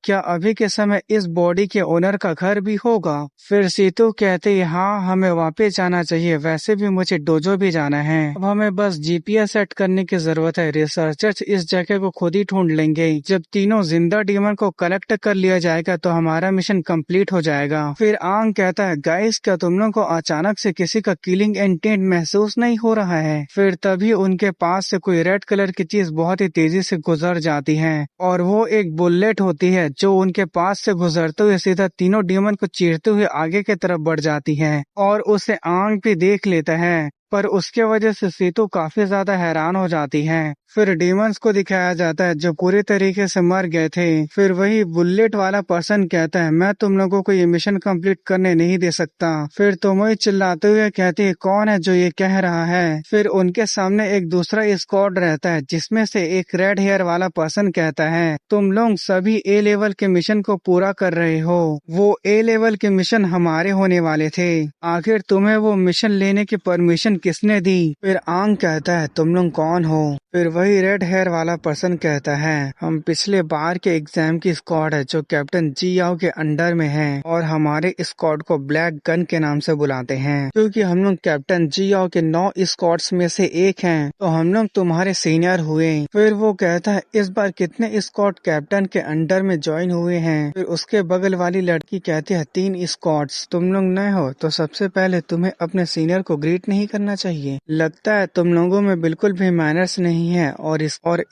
क्या अभी के समय इस बॉडी के ओनर का घर भी होगा। फिर सीतू कहते हैं हाँ हमें वापस जाना चाहिए, वैसे भी मुझे डोजो भी जाना है। अब हमें बस जीपीएस सेट करने की जरूरत है। रिसर्चर्स इस जगह को खुद ही ढूंढ लेंगे। जब तीनों जिंदा डीमन को कलेक्ट कर लिया जाएगा तो हमारा मिशन कंप्लीट हो जाएगा। फिर आंग कहता है गाइस क्या तुम लोग को अचानक से किसी का किलिंग इंटेंट महसूस नहीं हो रहा है। फिर तभी उनके पास से कोई रेड कलर की चीज बहुत ही तेजी से गुजर जाती है और वो एक बुलेट होती है जो उनके पास से गुजरते हुए सीधा तीनों डीमन को चीरते हुए आगे की तरफ बढ़ जाती है और उसे आंग भी देख लेता है। पर उसके वजह से सीतू काफी ज्यादा हैरान हो जाती है। फिर डीमंस को दिखाया जाता है जो पूरी तरीके से मर गए थे। फिर वही बुलेट वाला पर्सन कहता है मैं तुम लोगों को ये मिशन कंप्लीट करने नहीं दे सकता। फिर तोमोई चिल्लाते हुए कहती है कौन है जो ये कह रहा है। फिर उनके सामने एक दूसरा स्क्वाड रहता है जिसमें से एक रेड हेयर वाला पर्सन कहता है तुम लोग सभी ए लेवल के मिशन को पूरा कर रहे हो। वो ए लेवल के मिशन हमारे होने वाले थे, आखिर तुम्हें वो मिशन लेने की परमिशन किसने दी। फिर आंग कहता है तुम लोग कौन हो। फिर वही रेड हेयर वाला पर्सन कहता है हम पिछले बार के एग्जाम की स्क्वाड है जो कैप्टन जी याओ के अंडर में है और हमारे स्क्वाड को ब्लैक गन के नाम से बुलाते हैं क्योंकि हम लोग कैप्टन जी याओ के 9 स्क्वाड्स में से एक हैं, तो हम लोग तुम्हारे सीनियर हुए। फिर वो कहता है इस बार कितने स्क्वाड कैप्टन के अंडर में ज्वाइन हुए हैं। फिर उसके बगल वाली लड़की कहती है 3 स्क्वाड्स। तुम लोग नए हो तो सबसे पहले तुम्हें अपने सीनियर को ग्रीट नहीं करना चाहिए। लगता है तुम लोगों में बिल्कुल भी मैनर्स नहीं है और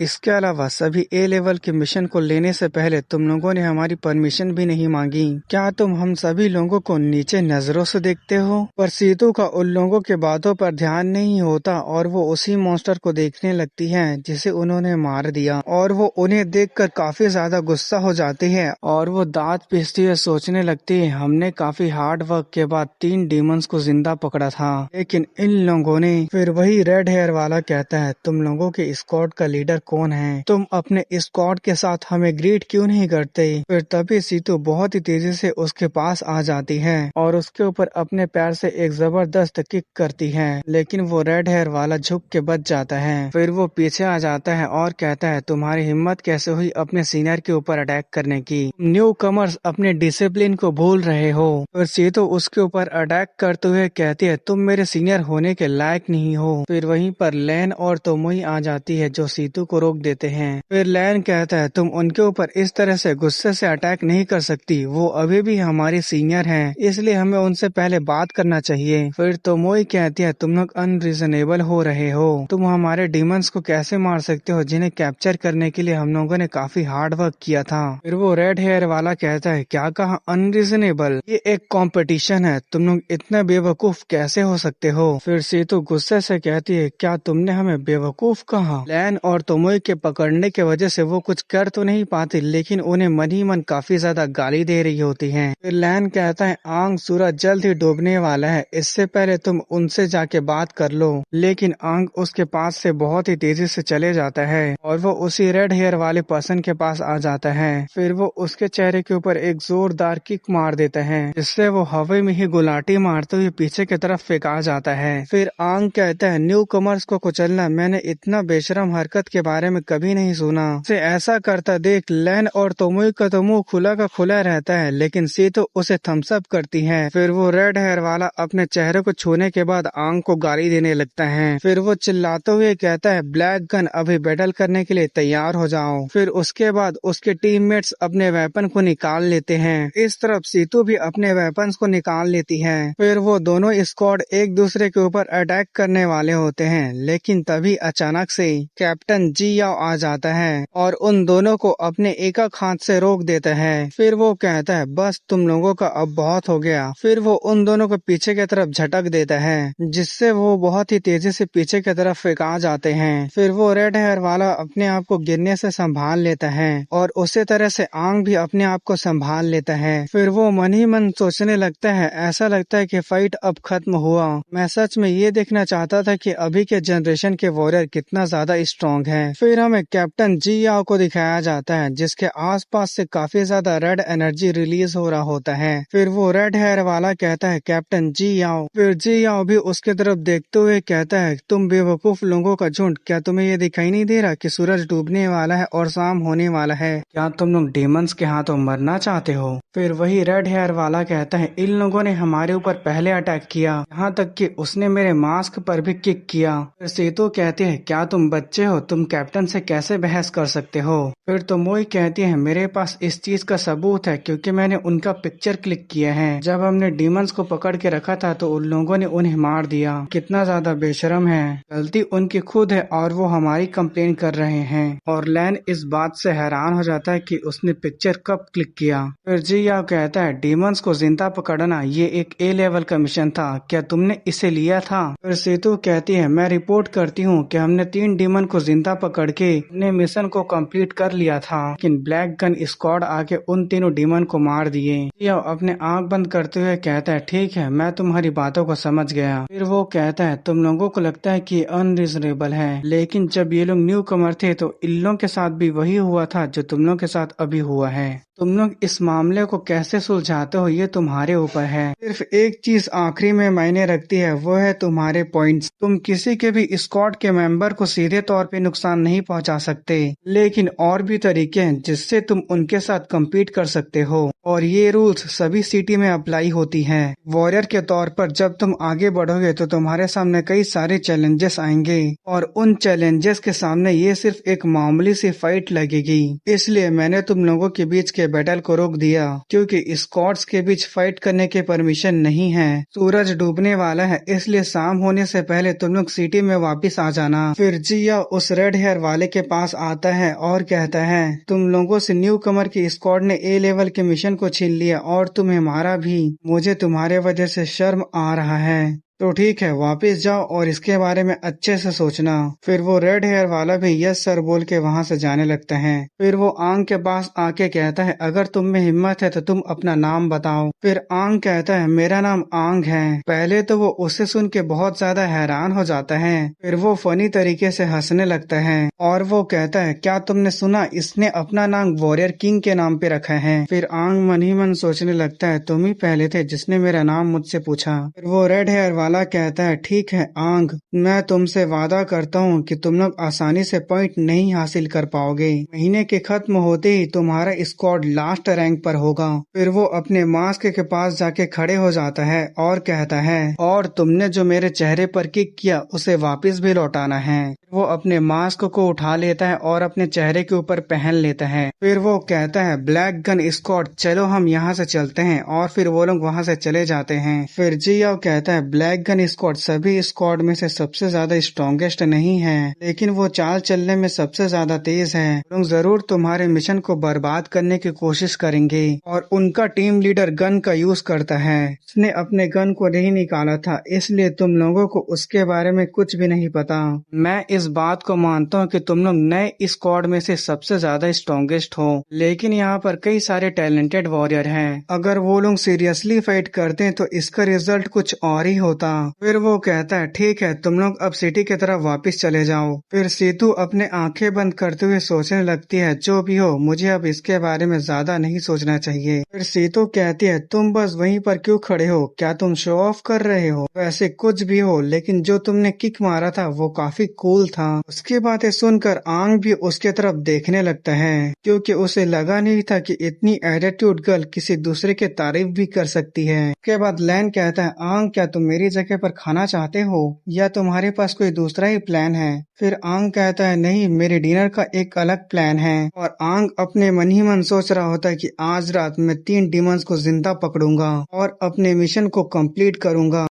इसके अलावा सभी ए लेवल के मिशन को लेने से पहले तुम लोगों ने हमारी परमिशन भी नहीं मांगी। क्या तुम हम सभी लोगों को नीचे नजरों से देखते हो। पर सीतू का उन लोगों के बातों पर ध्यान नहीं होता और वो उसी मॉन्स्टर को देखने लगती है जिसे उन्होंने मार दिया और वो उन्हें देखकर काफी ज्यादा गुस्सा हो जाती है और वो दांत पीसती हुए सोचने लगती है हमने काफी हार्ड वर्क के बाद 3 डीमंस को जिंदा पकड़ा था, लेकिन इन लोगों ने। फिर वही रेड हेयर वाला कहता है तुम लोगों के स्क्वाड का लीडर कौन है, तुम अपने स्क्वाड के साथ हमें ग्रीट क्यों नहीं करते। फिर तभी सीतू बहुत ही तेजी से उसके पास आ जाती है और उसके ऊपर अपने पैर से एक जबरदस्त किक करती है, लेकिन वो रेड हेयर वाला झुक के बच जाता है। फिर वो पीछे आ जाता है और कहता है तुम्हारी हिम्मत कैसे हुई अपने सीनियर के ऊपर अटैक करने की, न्यू कमर्स अपने डिसिप्लिन को भूल रहे हो। फिर सीतू उसके ऊपर अटैक करते हुए कहती है तुम मेरे सीनियर होने के लायक नहीं हो। फिर वहीं पर लैन और तोमोई आ जाती है जो सीतू को रोक देते हैं। फिर लैन कहता है तुम उनके ऊपर इस तरह से गुस्से से अटैक नहीं कर सकती, वो अभी भी हमारी सीनियर हैं, इसलिए हमें उनसे पहले बात करना चाहिए। फिर तोमोई कहती है तुम लोग अनरीजनेबल हो रहे हो, तुम हमारे डीमंस को कैसे मार सकते हो जिन्हें कैप्चर करने के लिए हम लोगों ने काफी हार्ड वर्क किया था। फिर वो रेड हेयर वाला कहता है क्या कहा अनरीजनेबल, ये एक कंपटीशन है, तुम लोग इतने बेवकूफ कैसे हो सकते हो। फिर फिर सेतु गुस्से से कहती है, क्या तुमने हमें बेवकूफ कहा? लैन और तोमोई के पकड़ने की वजह से वो कुछ कर तो नहीं पाती, लेकिन उन्हें मन ही मन काफी ज्यादा गाली दे रही होती हैं। फिर लैन कहता है, आंग सूरज जल्द ही डूबने वाला है, इससे पहले तुम उनसे जाके बात कर लो। लेकिन आंग उसके पास से बहुत ही तेजी से चले जाता है और वो उसी रेड हेयर वाले पर्सन के पास आ जाता है। फिर वो उसके चेहरे के ऊपर एक जोरदार किक मार देता है, जिससे वो हवा में ही गुलाटी मारते हुए पीछे की तरफ फेंका जाता है। फिर आंग कहता है, न्यू कमर्स को कुचलना, मैंने इतना बेशरम हरकत के बारे में कभी नहीं सुना। उसे ऐसा करता देख लैन और तोमोई का तो मुंह खुला का खुला रहता है, लेकिन सेतु उसे थम्स अप करती है। फिर वो रेड हेयर वाला अपने चेहरे को छूने के बाद आंग को गाली देने लगता है। फिर वो चिल्लाते हुए कहता है, ब्लैक गन अभी बैटल करने के लिए तैयार हो जाओ। फिर उसके बाद उसके टीममेट्स अपने वेपन को निकाल लेते हैं। इस तरफ सीतू भी अपने वेपन्स को निकाल लेती है। फिर वो दोनों स्क्वाड एक दूसरे के ऊपर अटैक करने वाले होते हैं, लेकिन तभी अचानक से कैप्टन जी याओ आ जाता है और उन दोनों को अपने एक हाथ से रोक देता है। फिर वो कहता है, बस तुम लोगों का अब बहुत हो गया। फिर वो उन दोनों को पीछे की तरफ झटक देता है, जिससे वो बहुत ही तेजी से पीछे की तरफ फेंका जाते हैं। फिर वो रेड हेयर वाला अपने आप को गिरने से संभाल लेता है और उसी तरह से आंग भी अपने आप को संभाल लेता है। फिर वो मन ही मन सोचने लगता है, ऐसा लगता है कि फाइट अब खत्म हुआ। मैं सच में ये देखना चाहता था कि अभी के जनरेशन के वॉरियर कितना ज्यादा स्ट्रॉन्ग है। फिर हमें कैप्टन जी याओ को दिखाया जाता है, जिसके आसपास से काफी ज्यादा रेड एनर्जी रिलीज हो रहा होता है। फिर वो रेड हेयर वाला कहता है, कैप्टन जी याओ। फिर जी याओ भी उसके तरफ देखते हुए कहता है, तुम बेवकूफ लोगों का झुंड, क्या तुम्हें ये दिखाई नहीं दे रहा कि सूरज डूबने वाला है और शाम होने वाला है? क्या तुम लोग डेमंस के हाथों मरना चाहते हो? फिर वही रेड हेयर वाला कहता है, इन लोगों ने हमारे ऊपर पहले अटैक किया, यहाँ तक कि उसने मेरे मास्क पर भी किक किया। फिर सेतु कहते हैं, क्या तुम बच्चे हो? तुम कैप्टन से कैसे बहस कर सकते हो? फिर तोमोई कहती है, मेरे पास इस चीज का सबूत है, क्योंकि मैंने उनका पिक्चर क्लिक किया है। जब हमने डीमंस को पकड़ के रखा था तो उन लोगों ने उन्हें मार दिया। कितना ज्यादा बेशरम है, गलती उनकी खुद है और वो हमारी कंप्लेन कर रहे हैं। और लैन इस बात से हैरान हो जाता है कि उसने पिक्चर कब क्लिक किया। फिर जी याओ कहता है, डीमंस को जिंदा पकड़ना ये एक ए लेवल का मिशन था, क्या तुमने इसे लिया था? फिर सेतु कहती है, मैं रिपोर्ट करती हूँ कि हमने 3 डीमन को जिंदा पकड़ के अपने मिशन को कंप्लीट कर लिया था, लेकिन ब्लैक गन स्क्वाड आके उन तीनों डीमन को मार दिए। याओ अपने आंख बंद करते हुए कहता है, ठीक है, मैं तुम्हारी बातों को समझ गया। फिर वो कहता है, तुम लोगों को लगता है कि अनरीजनेबल है, लेकिन जब ये लोग न्यू कमर थे तो इन लोगों के साथ भी वही हुआ था जो तुम लोग के साथ अभी हुआ है। तुम लोग इस मामले को कैसे सुलझाते हो ये तुम्हारे ऊपर है। सिर्फ एक चीज आखिरी में मायने रखती है, वो है तुम्हारे पॉइंट्स। तुम किसी के भी स्क्वाड के मेंबर को सीधे तौर पे नुकसान नहीं पहुंचा सकते, लेकिन और भी तरीके हैं जिससे तुम उनके साथ कम्पीट कर सकते हो, और ये रूल्स सभी सिटी में अप्लाई होती हैं। वॉरियर के तौर पर जब तुम आगे बढ़ोगे तो तुम्हारे सामने कई सारे चैलेंजेस आएंगे, और उन चैलेंजेस के सामने ये सिर्फ एक मामूली सी फाइट लगेगी। इसलिए मैंने तुम लोगों के बीच के बैटल को रोक दिया, क्योंकि स्क्वाड्स के बीच फाइट करने की परमिशन नहीं है। सूरज डूबने वाला है, इसलिए शाम होने से पहले तुम लोग सिटी में वापस आ जाना। फिर जिया उस रेड हेयर वाले के पास आता है और कहता है, तुम लोगों से न्यू कमर की स्क्वाड ने ए लेवल के मिशन को छीन लिया और तुम्हें मारा भी। मुझे तुम्हारे वजह से शर्म आ रहा है, तो ठीक है, वापस जाओ और इसके बारे में अच्छे से सोचना। फिर वो रेड हेयर वाला भी यस सर बोल के वहाँ से जाने लगता है। फिर वो आंग के पास आके कहता है, अगर तुम में हिम्मत है तो तुम अपना नाम बताओ। फिर आंग कहता है, मेरा नाम आंग है। पहले तो वो उसे सुन के बहुत ज्यादा हैरान हो जाता है, फिर वो फनी तरीके से हंसने लगता है और वो कहता है, क्या तुमने सुना, इसने अपना नाम वॉरियर किंग के नाम पे रखा है। फिर आंग मन ही मन सोचने लगता है, तुम ही पहले थे जिसने मेरा नाम मुझसे पूछा। फिर वो रेड हेयर वाला कहता है, ठीक है आंग, मैं तुमसे वादा करता हूँ कि तुम लोग आसानी से पॉइंट नहीं हासिल कर पाओगे। महीने के खत्म होते ही तुम्हारा स्क्वाड लास्ट रैंक पर होगा। फिर वो अपने मास्क के पास जाके खड़े हो जाता है और कहता है, और तुमने जो मेरे चेहरे पर किक किया उसे वापस भी लौटाना है। वो अपने मास्क को उठा लेता है और अपने चेहरे के ऊपर पहन लेता है। फिर वो कहता है ब्लैक गन स्क्वाड चलो हम यहाँ से चलते हैं, और फिर वो लोग वहाँ से चले जाते हैं। फिर जियाओ कहता है ब्लैक गन स्क्वाड सभी स्क्वाड में से सबसे ज्यादा स्ट्रॉन्गेस्ट नहीं है, लेकिन वो चाल चलने में सबसे ज्यादा तेज है। लोग जरूर तुम्हारे मिशन को बर्बाद करने की कोशिश करेंगे। और उनका टीम लीडर गन का यूज करता है। उसने अपने गन को नहीं निकाला था, इसलिए तुम लोगों को उसके बारे में कुछ भी नहीं पता। मैं इस बात को मानता हूँ कि तुम लोग नए स्क्वाड में से सबसे ज्यादा स्ट्रॉन्गेस्ट हो, लेकिन यहाँ पर कई सारे टैलेंटेड वॉरियर हैं। अगर वो लोग सीरियसली फाइट करते हैं तो इसका रिजल्ट कुछ और ही होता। फिर वो कहता है ठीक है तुम लोग अब सिटी की तरफ वापस चले जाओ। फिर सीतू अपने आंखें बंद करते हुए सोचने लगती है जो भी हो मुझे अब इसके बारे में ज्यादा नहीं सोचना चाहिए। फिर सीतू कहती है तुम बस वहीं पर क्यों खड़े हो, क्या तुम शो ऑफ कर रहे हो? वैसे कुछ भी हो, लेकिन जो तुमने किक मारा था वो काफी कूल था। उसकी बातें सुनकर आंग भी उसके तरफ देखने लगता है, क्योंकि उसे लगा नहीं था कि इतनी एटीट्यूड गर्ल किसी दूसरे की तारीफ भी कर सकती है। उसके बाद लैन कहता है आंग क्या तुम मेरी जगह पर खाना चाहते हो, या तुम्हारे पास कोई दूसरा ही प्लान है? फिर आंग कहता है नहीं, मेरे डिनर का एक अलग प्लान है। और आंग अपने मन ही मन सोच रहा होता है कि आज रात मैं 3 डिमंस को जिंदा पकड़ूंगा और अपने मिशन को कंप्लीट करूंगा।